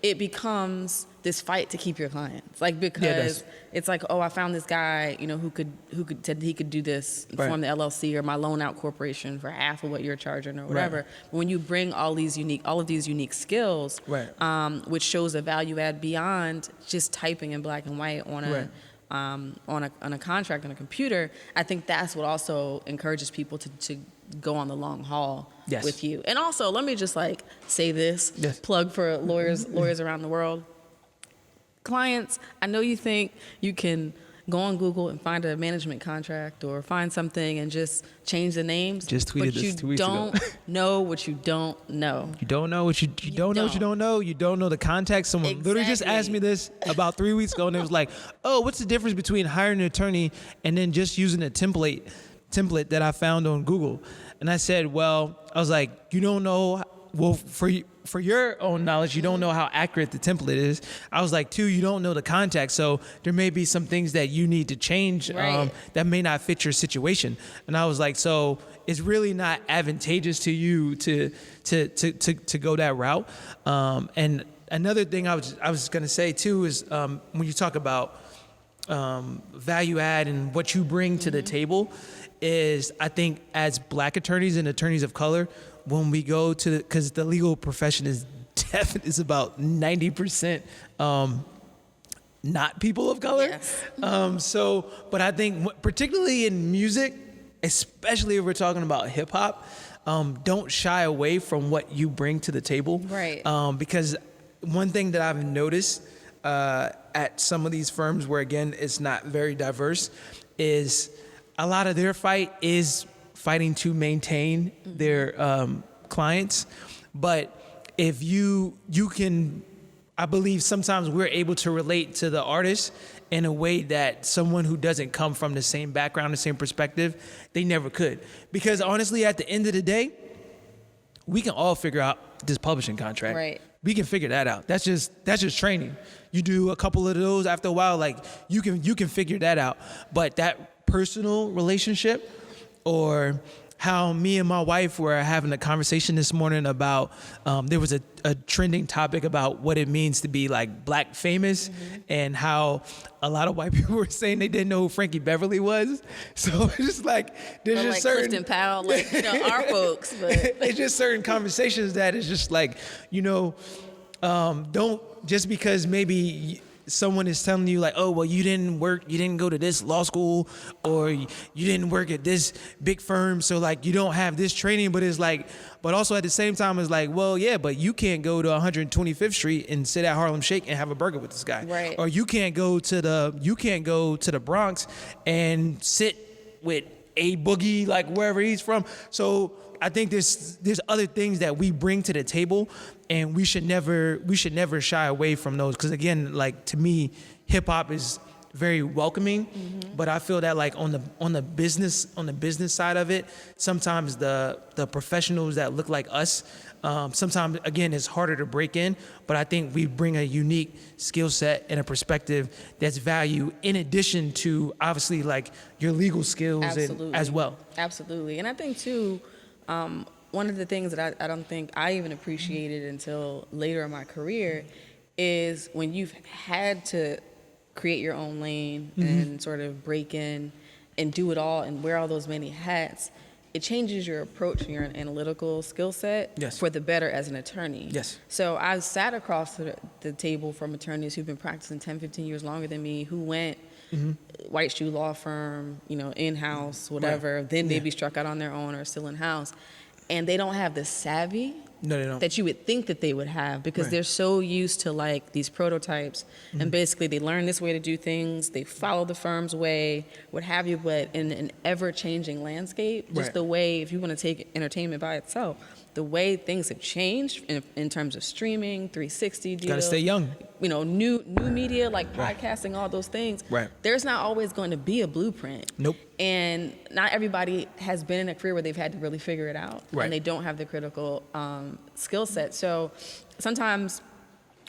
it becomes this fight to keep your clients. Like, because it's like, oh, I found this guy, you know, who could he could do this, form the LLC or my loan out corporation for half of what you're charging or whatever. But when you bring all of these unique skills, which shows a value add beyond just typing in black and white on a contract on a computer, I think that's what also encourages people to go on the long haul with you. And also, let me just like say this, plug for lawyers around the world. Clients, I know you think you can go on Google and find a management contract or find something and just change the names. Just tweeted this 2 weeks ago. But you don't know what you don't know. You don't know what you don't know what you don't know. You don't know the context. Someone literally just asked me this about 3 weeks ago, and it was like, oh, what's the difference between hiring an attorney and then just using a template that I found on Google? And I said, well, I was like, you don't know. Well, for your own knowledge, you don't know how accurate the template is. I was like, 2, you don't know the context, so there may be some things that you need to change that may not fit your situation. And I was like, so it's really not advantageous to you to go that route. And another thing I was going to say too is when you talk about value add and what you bring to the table, is I think as Black attorneys and attorneys of color, when we go to because the legal profession is about 90% not people of color. But I think particularly in music, especially if we're talking about hip hop, don't shy away from what you bring to the table. Because one thing that I've noticed at some of these firms where, again, it's not very diverse, is a lot of their fight is fighting to maintain their clients. But if you can I believe sometimes we're able to relate to the artist in a way that someone who doesn't come from the same background, the same perspective, they never could. Because honestly, at the end of the day, we can all figure out this publishing contract. Right. We can figure that out. That's just training. You do a couple of those, after a while, like you can figure that out. But that personal relationship, or how me and my wife were having a conversation this morning about, there was a trending topic about what it means to be like Black famous, and how a lot of white people were saying they didn't know who Frankie Beverly was. So it's just like, there's just like certain Clifton Powell, like, our folks. But it's just certain conversations that is just like, don't, just because maybe someone is telling you like, oh, well, you didn't go to this law school, or you didn't work at this big firm, so like you don't have this training. But it's like, but also at the same time, it's like, well, yeah, but you can't go to 125th Street and sit at Harlem Shake and have a burger with this guy, right? Or you can't go to the Bronx and sit with A Boogie, like wherever he's from. So I think there's other things that we bring to the table, and we should never shy away from those. Because again, like, to me, hip hop is very welcoming, but I feel that like on the business side of it, sometimes the professionals that look like us, sometimes again it's harder to break in. But I think we bring a unique skill set and a perspective that's value, in addition to obviously like your legal skills as well. Absolutely, and I think too. One of the things that I don't think I even appreciated until later in my career is when you've had to create your own lane and sort of break in and do it all and wear all those many hats, it changes your approach and your analytical skill set for the better as an attorney. Yes. So I sat across the table from attorneys who've been practicing 10, 15 years longer than me, who went white shoe law firm, in-house, whatever, then maybe struck out on their own or still in-house. And they don't have the savvy that you would think that they would have, because they're so used to like these prototypes, and basically they learn this way to do things, they follow the firm's way, what have you. But in an ever-changing landscape, just the way, if you want to take entertainment by itself, the way things have changed in terms of streaming, 360 deals. Gotta stay young. New media like podcasting, all those things. Right. There's not always going to be a blueprint. Nope. And not everybody has been in a career where they've had to really figure it out. Right. And they don't have the critical skill set. So sometimes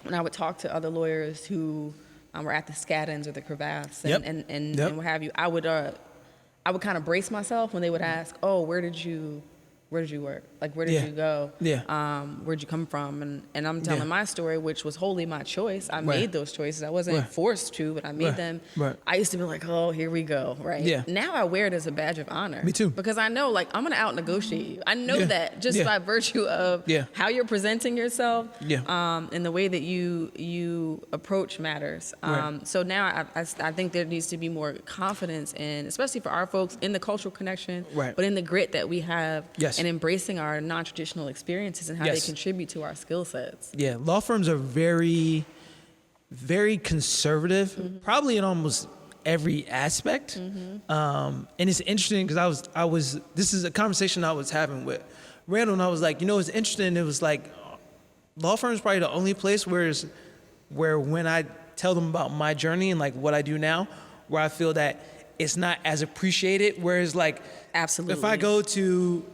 when I would talk to other lawyers who were at the Scaddons or the Cravaths and what have you, I would kind of brace myself when they would ask, oh, where did you work? Like, where did you go? Where'd you come from? And I'm telling my story, which was wholly my choice. I made those choices. I wasn't forced to, but I made them. I used to be like, oh, here we go, right? Yeah. Now I wear it as a badge of honor. Me too. Because I know, like, I'm going to out-negotiate you. I know that just by virtue of how you're presenting yourself and the way that you approach matters. So now I think there needs to be more confidence in, especially for our folks, in the cultural connection, but in the grit that we have. And embracing our non-traditional experiences and how they contribute to our skill sets. Yeah, law firms are very, very conservative, probably in almost every aspect. And it's interesting because this is a conversation I was having with Randall, and I was like, it's interesting. It was like, law firms probably the only place where when I tell them about my journey and like what I do now, where I feel that it's not as appreciated. Whereas like, absolutely, if I go to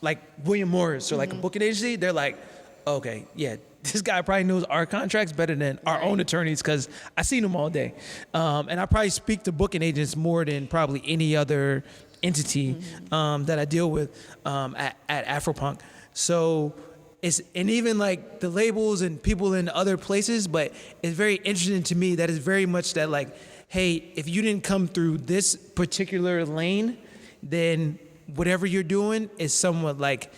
like William Morris or like a booking agency, they're like, okay, yeah, this guy probably knows our contracts better than our own attorneys, because I seen them all day. And I probably speak to booking agents more than probably any other entity that I deal with at AfroPunk. So and even like the labels and people in other places, but it's very interesting to me that it's very much that like, hey, if you didn't come through this particular lane, then whatever you're doing is somewhat like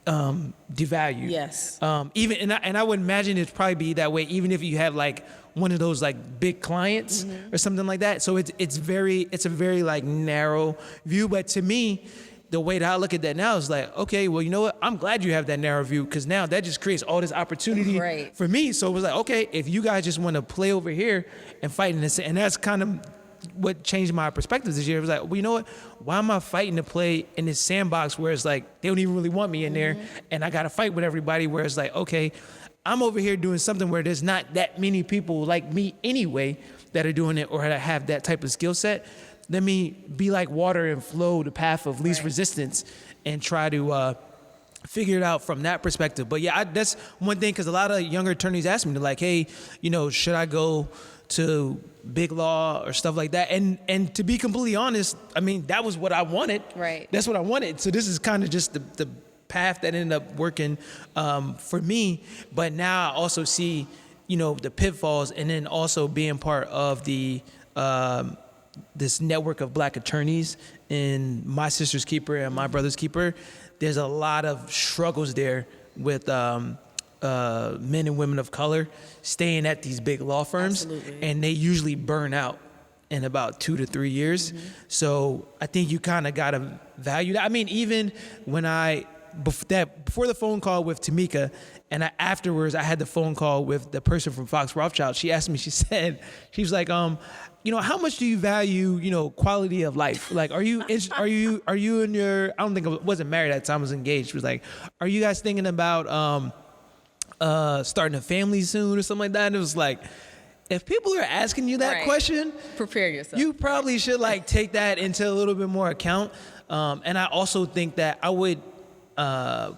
devalued. Yes. And I would imagine it'd probably be that way even if you have like one of those like big clients or something like that. So it's a very like narrow view. But to me, the way that I look at that now is like, okay, well, you know what? I'm glad you have that narrow view, because now that just creates all this opportunity for me. So it was like, okay, if you guys just want to play over here and fight in this, and that's kind of what changed my perspective this year. It was like, well, you know what? Why am I fighting to play in this sandbox where it's like they don't even really want me in there, and I got to fight with everybody? Where it's like, okay, I'm over here doing something where there's not that many people like me anyway that are doing it or that have that type of skill set. Let me be like water and flow the path of least resistance and try to figure it out from that perspective. But yeah, that's one thing, because a lot of younger attorneys ask me, they're like, hey, should I go to big law or stuff like that? And to be completely honest, I mean, that was what I wanted. Right. That's what I wanted. So this is kind of just the path that ended up working for me. But now I also see, the pitfalls, and then also being part of the this network of Black attorneys in my sister's keeper and my brother's keeper. There's a lot of struggles there with men and women of color staying at these big law firms. Absolutely. And they usually burn out in about 2 to 3 years. So I think you kind of got to value that. I mean, even when before the phone call with Tamika, and afterwards I had the phone call with the person from Fox Rothschild, she asked me, she was like, how much do you value, quality of life? Like, are you in your, I don't think I wasn't married at the time, I was engaged. She was like, are you guys thinking about starting a family soon or something like that? And it was like, if people are asking you that question, prepare yourself. You probably should take that into a little bit more account. And I also think that I would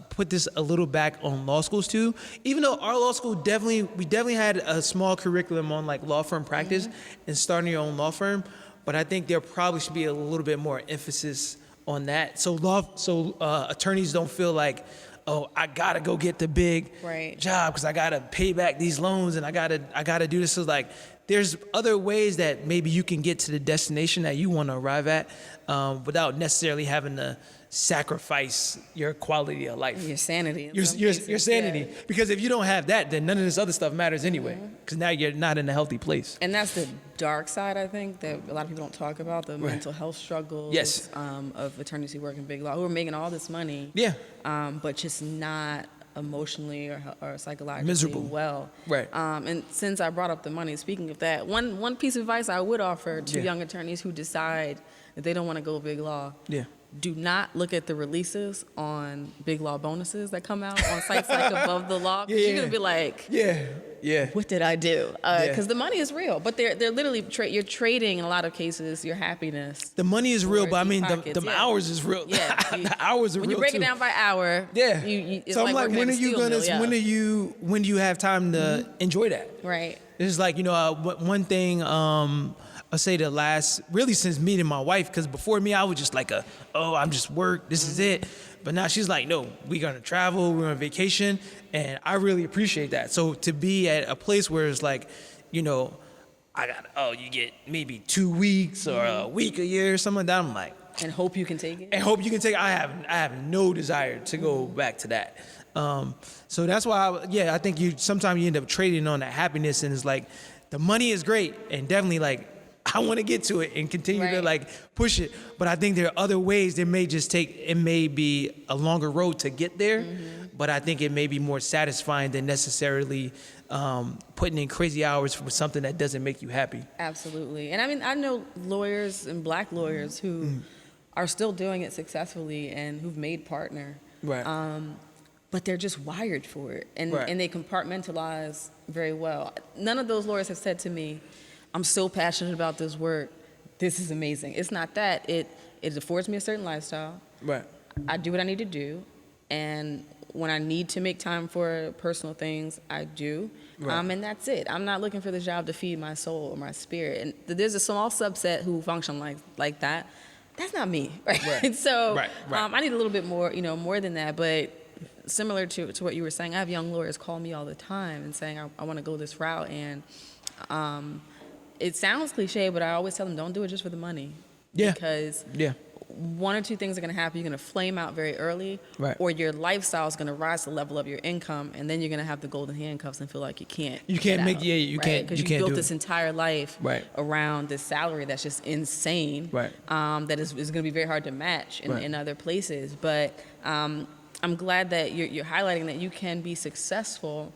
put this a little back on law schools too. Even though our law school definitely had a small curriculum on law firm practice and starting your own law firm, but I think there probably should be a little bit more emphasis on that. So attorneys don't feel like, oh, I gotta go get the big job because I gotta pay back these loans and I gotta do this. So there's other ways that maybe you can get to the destination that you want to arrive at without necessarily having to sacrifice your quality of life. Your sanity. Your sanity. Yeah. Because if you don't have that, then none of this other stuff matters anyway. Because now you're not in a healthy place. And that's the dark side, I think, that a lot of people don't talk about, the mental health struggles of attorneys who work in big law, who are making all this money, but just not emotionally or psychologically miserable well. Right. And since I brought up the money, speaking of that, one piece of advice I would offer to young attorneys who decide that they don't want to go big law. Do not look at the releases on big law bonuses that come out on sites like Above the Law. You're going to be like, what did I do? Because the money is real, but they're literally, you're trading in a lot of cases your happiness. The money is real, but I mean, the hours is real. Yeah. The hours are real When you break it down by hour, it's so I'm like, when when do you have time to enjoy that? Right. It's like, one thing, I'll say really since meeting my wife, because before me, I was just like I'm just work, this is it. But now she's like, no, we're going to travel, we're on vacation, and I really appreciate that. So to be at a place where it's like, you get maybe 2 weeks or a week, a year, or something like that, I'm like. And hope you can take it. I have no desire to go back to that. So that's why, I think sometimes you end up trading on that happiness, and it's like, the money is great, and definitely I want to get to it and continue to push it. But I think there are other ways. It may be a longer road to get there, but I think it may be more satisfying than necessarily putting in crazy hours for something that doesn't make you happy. Absolutely. And I mean, I know lawyers and Black lawyers who are still doing it successfully and who've made partner. Right. But they're just wired for it. And they compartmentalize very well. None of those lawyers have said to me, I'm so passionate about this work. This is amazing. It's not that. It affords me a certain lifestyle. Right. I do what I need to do. And when I need to make time for personal things, I do. Right. And that's it. I'm not looking for the job to feed my soul or my spirit. And there's a small subset who function like that. That's not me. Right. So I need a little bit more, more than that. But similar to what you were saying, I have young lawyers call me all the time and saying, I want to go this route. And it sounds cliche, but I always tell them, don't do it just for the money. Because one or two things are going to happen. You're going to flame out very early, or your lifestyle is going to rise to the level of your income, and then you're going to have the golden handcuffs and feel like you can't make because you built this entire life around this salary that's just insane, that is going to be very hard to match in other places. But I'm glad that you're highlighting that you can be successful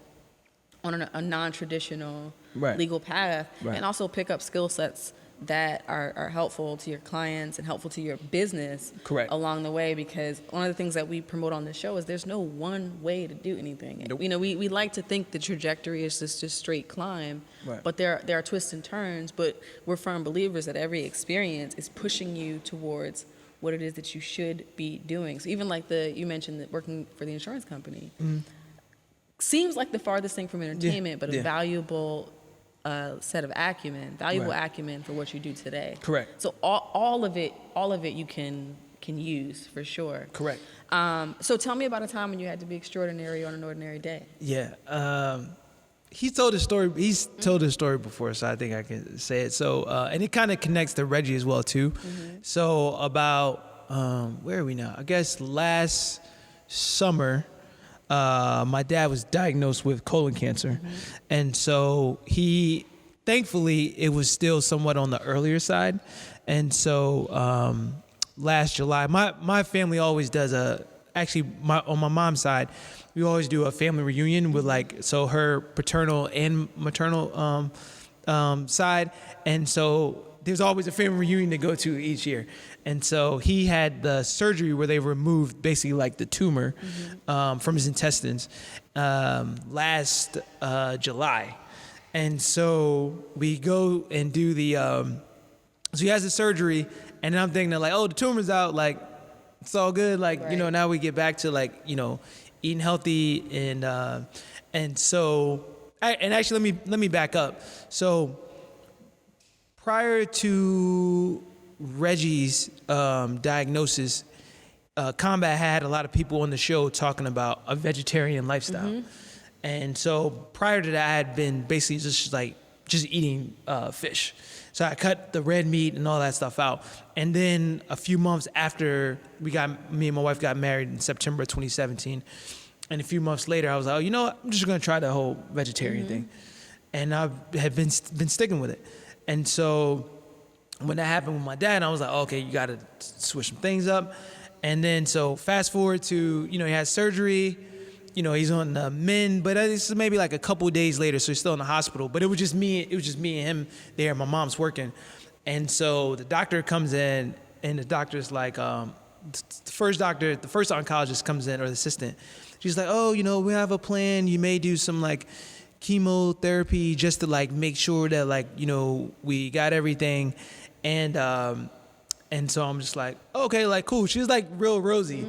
on a non-traditional legal path, and also pick up skill sets that are helpful to your clients and helpful to your business Correct. along the way, because one of the things that we promote on the show is there's no one way to do anything. Nope. You know, we like to think the trajectory is just straight climb, Right. but there are twists and turns, but we're firm believers that every experience is pushing you towards what it is that you should be doing. So even like you mentioned that working for the insurance company seems like the farthest thing from entertainment, but a valuable set of valuable Right. acumen for what you do today. Correct. So all of it you can use for sure. Correct. So tell me about a time when you had to be extraordinary on an ordinary day. Yeah. He's told a story. He's told a story before, so I think I can say it. So, and it kind of connects to Reggie as well too. So about where are we now? I guess last summer, my dad was diagnosed with colon cancer, and so thankfully, it was still somewhat on the earlier side, and so last July, my family always does on my mom's side, we always do a family reunion with so her paternal and maternal side, and so there's always a family reunion to go to each year. And so he had the surgery where they removed basically like the tumor from his intestines last July. And so we go and do so he has the surgery, and I'm thinking that the tumor's out, it's all good. Right. Now we get back to eating healthy and so, and actually let me back up. So prior to Reggie's diagnosis, Combat had a lot of people on the show talking about a vegetarian lifestyle. And so prior to that, I had been basically just eating fish. So I cut the red meat and all that stuff out. And then a few months after me and my wife got married in September 2017, and a few months later, I was like, I'm just gonna try the whole vegetarian thing. And I had been sticking with it. And so when that happened with my dad, I was like, okay, you gotta switch some things up. And then so fast forward to, he had surgery, he's on the mend, but this is maybe a couple of days later, so he's still in the hospital. But it was just me and him there. My mom's working. And so the doctor comes in, and the doctor's like, the first oncologist comes in, or the assistant. She's like, oh, we have a plan. You may do some chemotherapy just to make sure that we got everything. And so I'm just like, okay, cool. She was real rosy.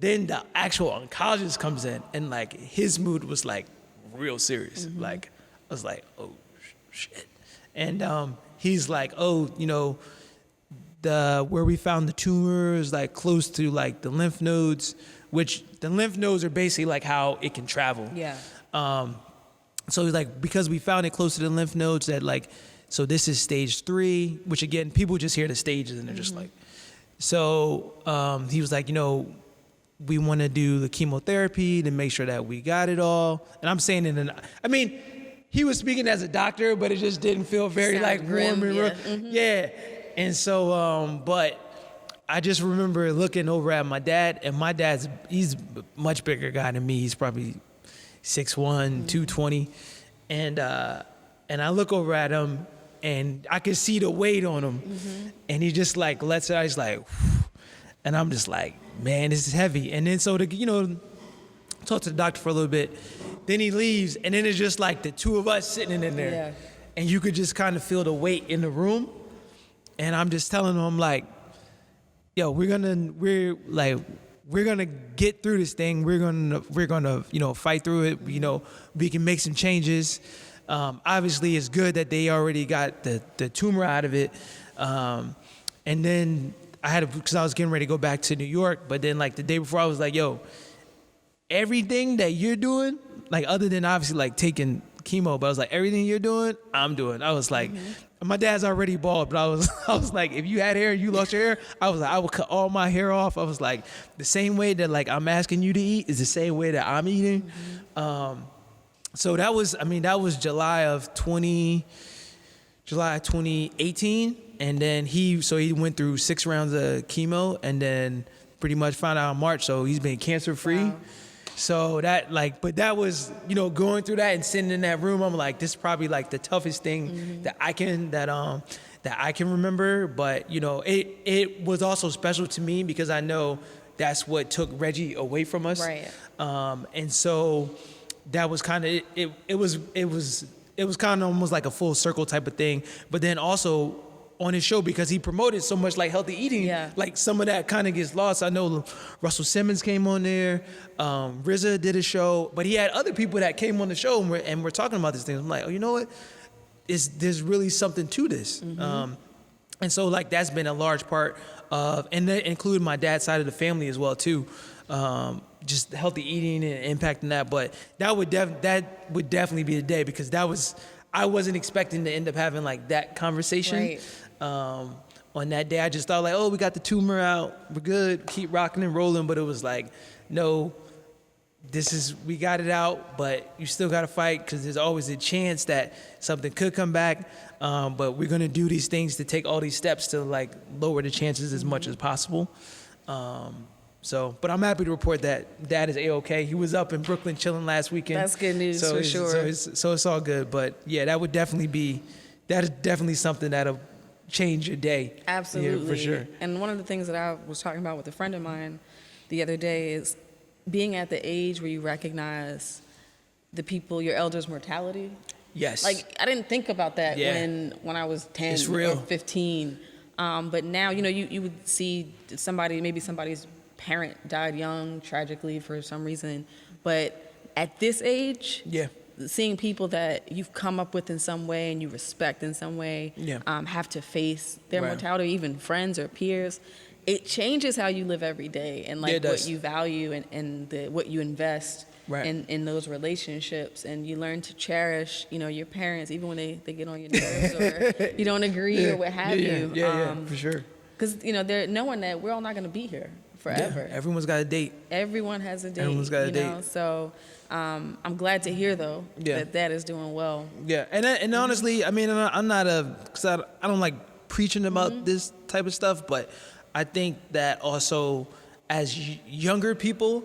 Then the actual oncologist comes in, and his mood was real serious. I was like, oh shit. And he's like, oh, where we found the tumor is close to the lymph nodes, which the lymph nodes are basically how it can travel. Yeah. So because we found it close to the lymph nodes, that so this is stage 3, which again, people just hear the stages and they're just so he was like, we want to do the chemotherapy to make sure that we got it all. And I'm saying it he was speaking as a doctor, but it just didn't feel very warm and real. Yeah. And so, but I just remember looking over at my dad, and he's a much bigger guy than me. He's probably 6'1", 220. And I look over at him, and I can see the weight on him. And he just lets it out. He's like, whew. And I'm just like, man, this is heavy. And then so talk to the doctor for a little bit. Then he leaves, and then it's just the two of us sitting in there. Yeah. And you could just kind of feel the weight in the room. And I'm just telling him yo, we're gonna get through this thing. We're gonna fight through it. We can make some changes. Obviously, it's good that they already got the tumor out of it. And then because I was getting ready to go back to New York, but then the day before, I was like, yo, everything that you're doing, other than obviously taking chemo, but I was like, everything you're doing, I'm doing. I was like, my dad's already bald, but I was like, if you had hair and you lost your hair, I was like, I would cut all my hair off. I was like, the same way that I'm asking you to eat is the same way that I'm eating. So that was July 2018. And then he went through 6 rounds of chemo, and then pretty much found out in March. So he's been cancer free. Wow. So that but that was, going through that and sitting in that room, I'm like, this is probably the toughest thing that that I can remember. But it was also special to me because I know that's what took Reggie away from us. Right. And so that was kind of it was kind of almost like a full circle type of thing. But then also on his show, because he promoted so much like healthy eating, like some of that kind of gets lost. I know Russell Simmons came on there, RZA did a show, but he had other people that came on the show and we're talking about these things. I'm like, oh, you know what? There's really something to this. And so like that's been a large part of, and that included my dad's side of the family as well too. Just healthy eating and impacting that. But that would definitely be the day, because I wasn't expecting to end up having like that conversation. Right. On that day, I just thought like, oh, we got the tumor out, we're good, keep rocking and rolling. But it was like, no, we got it out, but you still got to fight, because there's always a chance that something could come back. But we're gonna do these things to take all these steps to like lower the chances as much as possible. But I'm happy to report that Dad is A-OK. He was up in Brooklyn chilling last weekend. That's good news for sure. So it's all good. But yeah, that is definitely something that'll change your day. Absolutely. Yeah, for sure. And one of the things that I was talking about with a friend of mine the other day is being at the age where you recognize your elders' mortality. Yes. Like, I didn't think about that when I was 10 or 15. But now, you would see maybe somebody's parent died young, tragically for some reason. But at this age, seeing people that you've come up with in some way and you respect in some way have to face their mortality, even friends or peers, it changes how you live every day, and like what you value and what you invest in those relationships. And you learn to cherish, your parents, even when they get on your nerves or you don't agree or what have you. Yeah, for sure. Because, they're knowing that we're all not going to be here forever. Yeah, everyone's got a date. Everyone has a date. Everyone's got a date. So I'm glad to hear, though, that is doing well. Yeah, and honestly, I mean, I'm not because I don't like preaching about this type of stuff, but I think that also as younger people,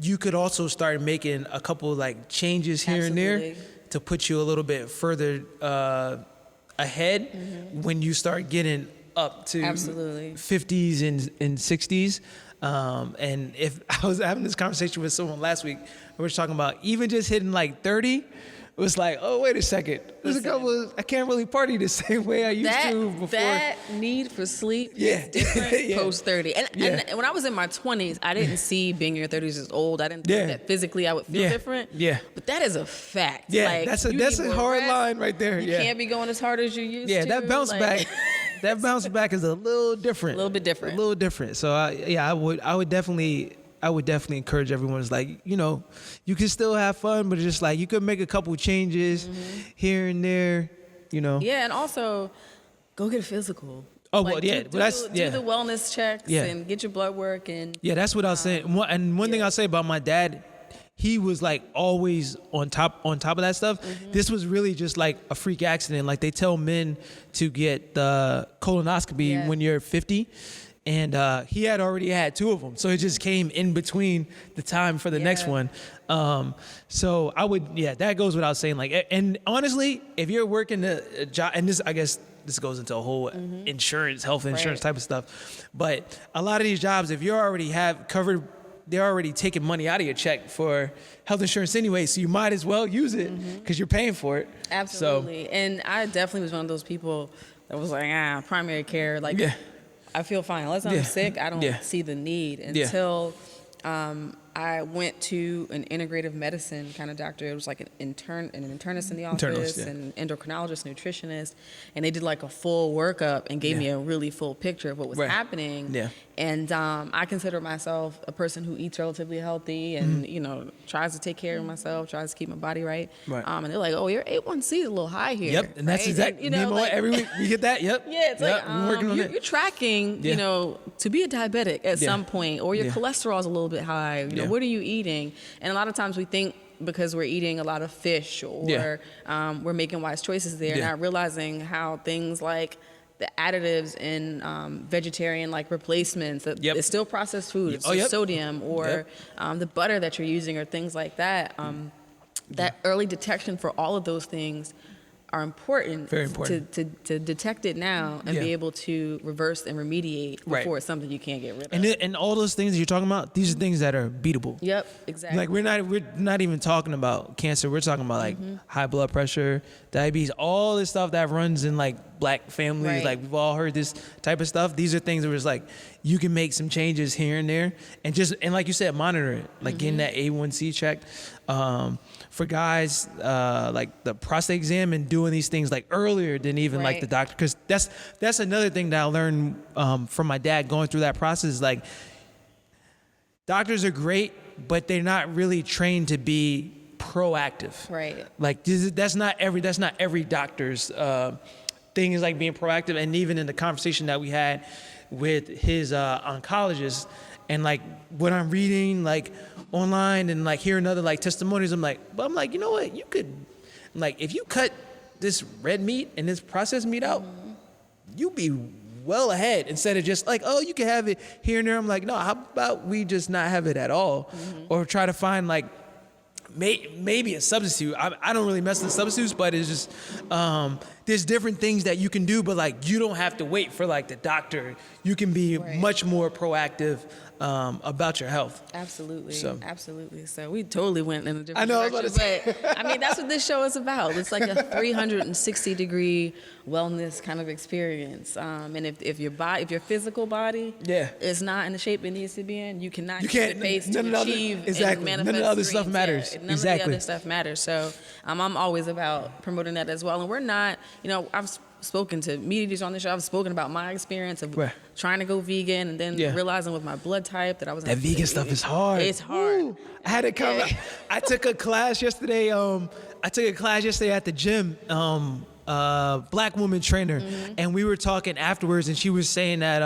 you could also start making a couple like changes here and there to put you a little bit further ahead when you start getting up to 50s and 60s. And if I was having this conversation with someone last week, we were talking about even just hitting like 30, it was like, oh, wait a second. I can't really party the same way I used to before. That need for sleep is different post 30. And when I was in my 20s, I didn't see being in your 30s as old. I didn't think that physically I would feel different. Yeah. But that is a fact. Yeah, like, that's a hard line right there. You can't be going as hard as you used to. Yeah, that bounce back. That bounce back is a little different. A little bit different. A little different. So I would definitely encourage everyone. It's like, you can still have fun, but it's just like you could make a couple changes here and there, Yeah, and also go get a physical. Oh, like, well, yeah. Do the wellness checks and get your blood work. And that's what I was saying. And one thing I'll say about my dad, he was like always on top of that stuff. This was really just like a freak accident. Like they tell men to get the colonoscopy when you're 50. And he had already had 2 of them. So it just came in between the time for the next one. So I would, that goes without saying. Like, and honestly, if you're working a job, and I guess this goes into a whole health insurance type of stuff. But a lot of these jobs, if you already have covered, they're already taking money out of your check for health insurance anyway, so you might as well use it because you're paying for it. Absolutely. So, and I definitely was one of those people that was like, primary care, like, I feel fine. Unless I'm sick, I don't see the need until I went to an integrative medicine kind of doctor. It was like an internist in the office, and an endocrinologist, nutritionist, and they did like a full workup and gave me a really full picture of what was happening. And I consider myself a person who eats relatively healthy and tries to take care of myself, tries to keep my body right. And they're like, "Oh, your A1C is a little high here." Yep, and that's exactly. Like, every week we get that. Yep. Yeah, it's like you're tracking, to be a diabetic at some point, or your cholesterol is a little bit high. What are you eating? And a lot of times we think because we're eating a lot of fish or we're making wise choices there, not realizing how things like the additives in vegetarian like replacements, it's still processed food, it's sodium, or the butter that you're using or things like that. That early detection for all of those things are important, Very important. to detect it now and be able to reverse and remediate before it's something you can't get rid of. And all those things that you're talking about, these are things that are beatable. Yep, exactly. Like we're not even talking about cancer. We're talking about like high blood pressure, diabetes, all this stuff that runs in like black families. Right. Like we've all heard this type of stuff. These are things that was like you can make some changes here and there, and like you said, monitor it, like getting that A1C checked. For guys, like the prostate exam and doing these things like earlier than even like the doctor, because that's another thing that I learned from my dad going through that process. Like doctors are great, but they're not really trained to be proactive. Right. Like that's not every doctor's thing is like being proactive. And even in the conversation that we had with his oncologist, and like when I'm reading like online and like hearing other like testimonies, I'm like, you know what, you could, like if you cut this red meat and this processed meat out, you'd be well ahead, instead of just like, oh, you can have it here and there. I'm like, no, how about we just not have it at all, or try to find like maybe a substitute. I don't really mess with substitutes, but it's just there's different things that you can do, but like you don't have to wait for like the doctor. You can be much more proactive about your health. Absolutely. So. Absolutely. So we totally went in a different I know, direction. But I mean, that's what this show is about. It's like a 360-degree wellness kind of experience. And if your physical body is not in the shape it needs to be in, you cannot use the face to achieve and manifest None of the other stuff dreams. matters. None of the other stuff matters. So I'm always about promoting that as well. And we're not, I've spoken to meat eaters on the show. I've spoken about my experience of trying to go vegan and then realizing with my blood type that I was that vegan stuff is hard. It's hard. Woo. I had to come. I took a class yesterday. At the gym. Black woman trainer, and we were talking afterwards, and she was saying that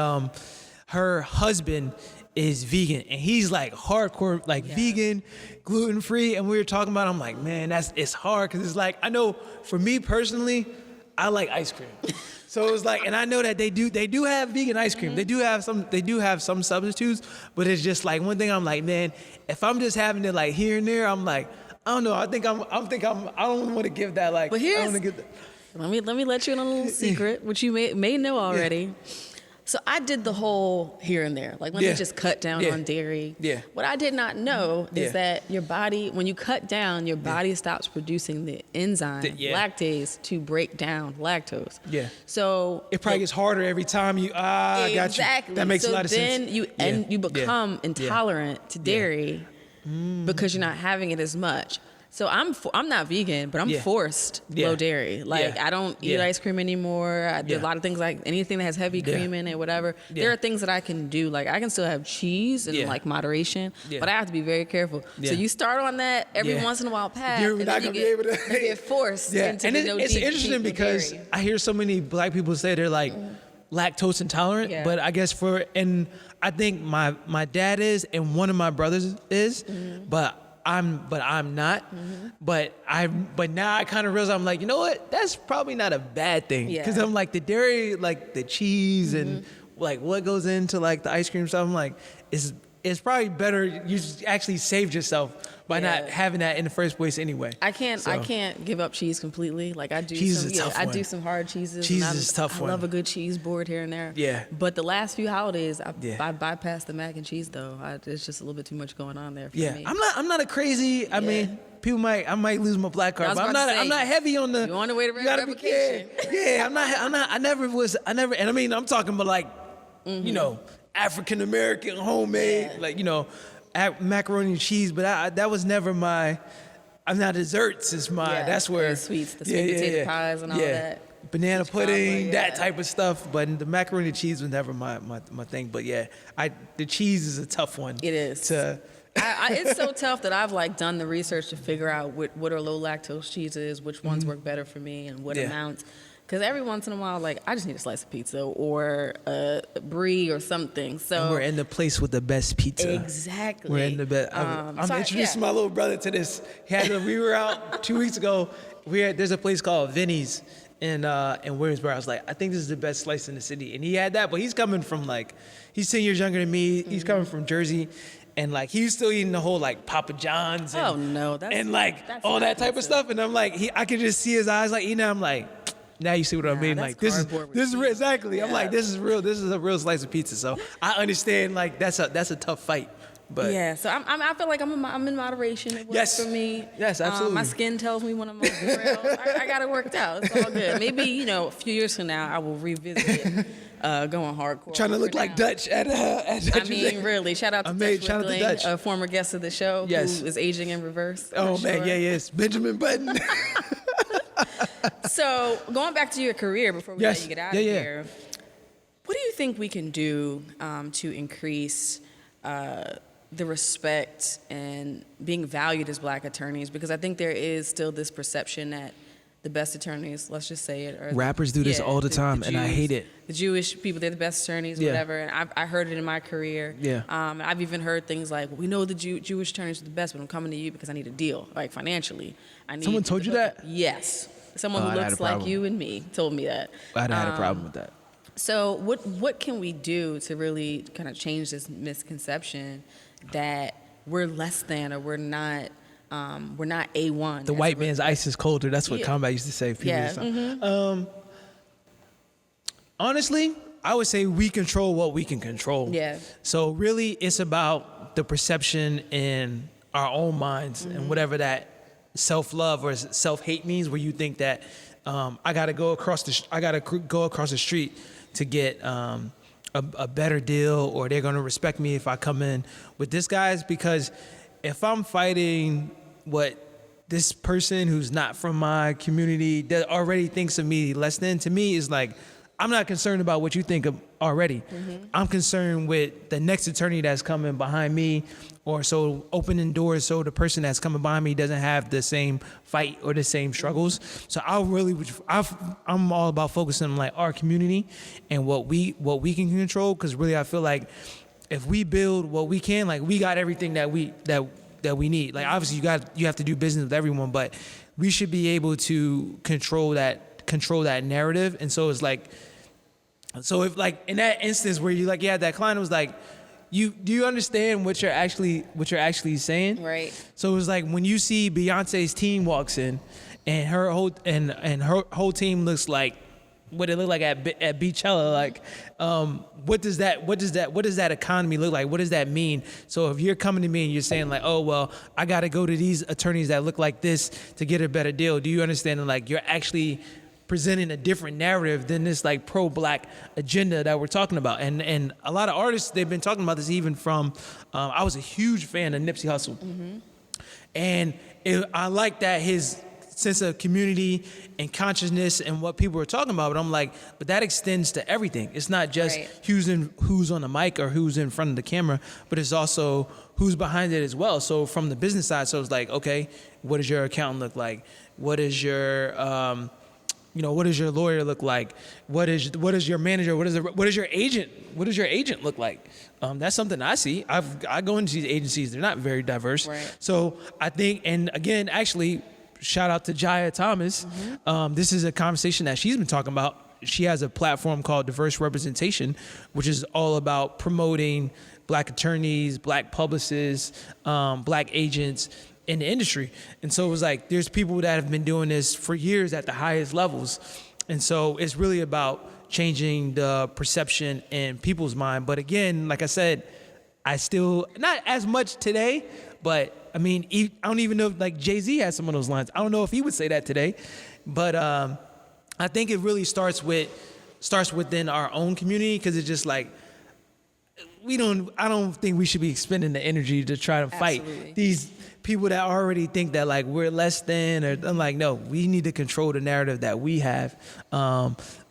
her husband is vegan, and he's like hardcore, like vegan, gluten free, and we were talking about. I'm like, man, it's hard, because it's like, I know for me personally, I like ice cream. So it was like, and I know that they do have vegan ice cream. They do have some substitutes, but it's just like one thing I'm like, man, if I'm just having it like here and there, I'm like, I don't know. I don't want to give that like. But let me let you in on a little secret, which you may know already. So I did the whole here and there. Like, let me just cut down on dairy. Yeah. What I did not know is that your body, when you cut down, your body stops producing the enzyme, lactase, to break down lactose. Yeah. So it probably gets harder every time you, I got you. Exactly. That makes a lot of sense. Then you become intolerant to dairy because you're not having it as much. So I'm not vegan, but I'm forced low dairy. Like I don't eat ice cream anymore. I do a lot of things, like anything that has heavy cream in it, whatever. There are things that I can do. Like I can still have cheese in like moderation, but I have to be very careful. So you start on that every once in a while, you're not gonna be able to. You get forced into and the no it's interesting because dairy. I hear so many black people say they're like lactose intolerant, but I guess and I think my dad is, and one of my brothers is, but I'm not. But now I kind of realize, I'm like, you know what? That's probably not a bad thing, because I'm like the dairy, like the cheese and like what goes into like the ice cream stuff. I'm like, it's probably better you actually saved yourself by not having that in the first place anyway. I can't give up cheese completely. Like I do I do some hard cheeses. Cheese is a tough one. I love a good cheese board here and there. Yeah. But the last few holidays, I bypassed the mac and cheese though. It's just a little bit too much going on there for me. I'm not a crazy, I mean, I might lose my black card, but I'm not heavy on the. You on the way to revocation. I never, and I mean, I'm talking about like, African American homemade, like, macaroni and cheese, but that was never my. I'm not desserts. It's my. That's where the sweets, the sweet potato pies and all that. Banana pudding, that type of stuff. But the macaroni and cheese was never my thing. But the cheese is a tough one. It is. It's so tough that I've like done the research to figure out what are low lactose cheeses, which ones work better for me, and what amounts. Because every once in a while, like, I just need a slice of pizza or a brie or something. So and we're in the place with the best pizza. Exactly. We're in the best. I'm introducing my little brother to this. We were out 2 weeks ago. There's a place called Vinny's in Williamsburg. I was like, I think this is the best slice in the city. And he had that, but he's coming from he's 10 years younger than me. He's coming from Jersey. and like he was still eating the whole like Papa John's and, Oh no, that's all not that type of pizza. stuff, and I'm like I could just see his eyes like I'm like, now you see what I mean, that's like this cardboard with is real, cheese. exactly. I'm Yeah. like this is a real slice of pizza, so I understand like that's a tough fight, but Yeah, so I feel like I'm in moderation. It works Yes. for me. Yes, absolutely. My skin tells me when I'm on the rails. I got it worked out. It's all good. Maybe a few years from now I will revisit it, going hardcore. trying to look For like now. Dutch at I mean, really, shout out to Dutch shout out to Wickling, Dutch. a former guest of the show Yes. who is aging in reverse. Oh for man, sure. yes, Benjamin Button. So going back to your career before we Yes. let you get out Yeah, of yeah. here, what do you think we can do to increase the respect and being valued as Black attorneys? Because I think there is still this perception that the best attorneys, let's just say it, are Rappers do this all the time, and I Jews, hate it. The Jewish people, they're the best attorneys, Yeah. whatever. And I heard it in my career. Yeah. I've even heard things like, we know the Jewish attorneys are the best, but I'm coming to you because I need a deal, like financially. I need Someone told you that? Yes. Someone Oh, who I'd had looks a like problem. you and me told me that. I'd have had a problem with that. So what can we do to really kind of change this misconception that we're less than or we're not A1? The white man's ice is colder. That's what Yeah. Combat used to say. Yeah. Honestly, I would say we control what we can control. Yeah. So really, it's about the perception in our own minds and whatever that self-love or self-hate means, where you think that I gotta go across the street to get a better deal, or they're gonna respect me if I come in with this guy's. Because if I'm fighting what this person who's not from my community that already thinks of me less than, to me is like, I'm not concerned about what you think of already. I'm concerned with the next attorney that's coming behind me, or so opening doors so the person that's coming behind me doesn't have the same fight or the same struggles. So I'm all about focusing on like our community and what we can control, because really I feel like if we build what we can, like we got everything that we need. Like obviously you have to do business with everyone, but we should be able to control that narrative. And so it's like, so if like in that instance where you like, yeah, that client was like, do you understand what you're actually saying? Right. So it was like when you see Beyonce's team walks in, and her whole team looks like what it looked like at Beachella. Like, what does that economy look like? What does that mean? So if you're coming to me and you're saying like, oh well, I got to go to these attorneys that look like this to get a better deal. Do you understand that like you're actually presenting a different narrative than this like pro-Black agenda that we're talking about? And a lot of artists, they've been talking about this even from, I was a huge fan of Nipsey Hussle. And I like that his sense of community and consciousness and what people are talking about, but I'm like, but that extends to everything. It's not just Right. who's on the mic or who's in front of the camera, but it's also who's behind it as well. So from the business side, so it's like, okay, what does your accountant look like? What is your what does your lawyer look like? What is your manager? What is your agent? What does your agent look like? That's something I see. I go into these agencies; they're not very diverse. Right. So I think, and again, actually, shout out to Jaya Thomas. This is a conversation that she's been talking about. She has a platform called Diverse Representation, which is all about promoting Black attorneys, Black publicists, Black agents in the industry. And so it was like, there's people that have been doing this for years at the highest levels. And so it's really about changing the perception in people's mind. But again, like I said, I still, not as much today, but I mean, I don't even know if like Jay-Z has some of those lines. I don't know if he would say that today, but I think it really starts within our own community, because it's just like, I don't think we should be expending the energy to try to fight Absolutely. these people that already think that like we're less than, or I'm like, no, we need to control the narrative that we have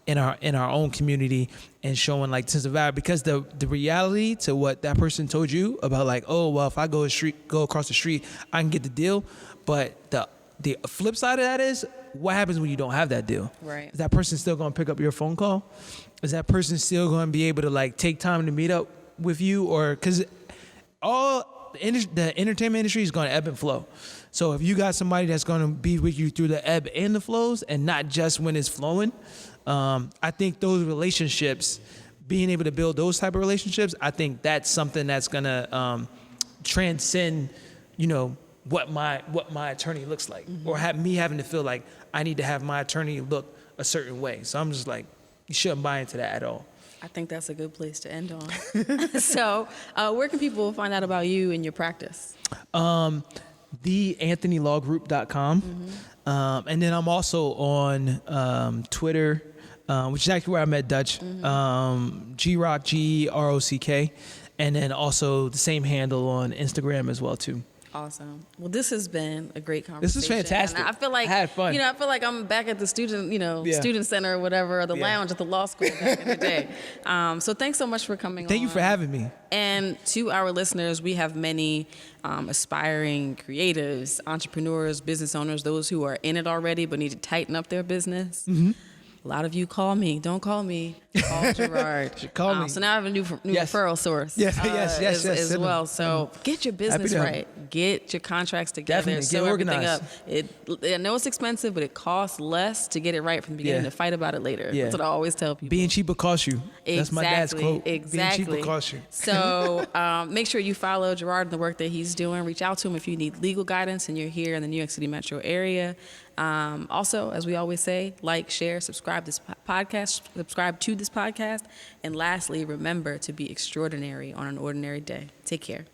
in our own community, and showing like sense of value. Because the reality to what that person told you about like, oh well, if I go across the street, I can get the deal. But the flip side of that is, what happens when you don't have that deal? Right. Is that person still gonna pick up your phone call? Is that person still gonna be able to like take time to meet up with you? Or because the entertainment industry is going to ebb and flow. So if you got somebody that's going to be with you through the ebb and the flows, and not just when it's flowing, I think those relationships, being able to build those type of relationships, I think that's something that's going to transcend, you know, what my attorney looks like, or having to feel like I need to have my attorney look a certain way. So I'm just like, you shouldn't buy into that at all. I think that's a good place to end on. So, where can people find out about you and your practice? TheAnthonyLawGroup.com. And then I'm also on Twitter, which is actually where I met Dutch. Grock, GROCK. And then also the same handle on Instagram as well, too. Awesome. Well, this has been a great conversation. This is fantastic. And I feel like I had fun. I feel like I'm back at the student center or whatever, or the lounge at the law school back in the day. So thanks so much for coming on. Thank you for having me. And to our listeners, we have many aspiring creatives, entrepreneurs, business owners, those who are in it already but need to tighten up their business. A lot of you call me. Don't call me. Call Gerard. Call me. So now I have a new referral source. Yes. As well. So get your business right. Get your contracts together. Definitely. Sew Get everything organized. up. I know it's expensive, but it costs less to get it right from the beginning to fight about it later. That's what I always tell people. Being cheap will cost you. That's my dad's quote. Exactly. Being cheap will cost you. So make sure you follow Gerard and the work that he's doing. Reach out to him if you need legal guidance and you're here in the New York City metro area. Also, as we always say, like, share, subscribe to this podcast. And lastly, remember to be extraordinary on an ordinary day. Take care.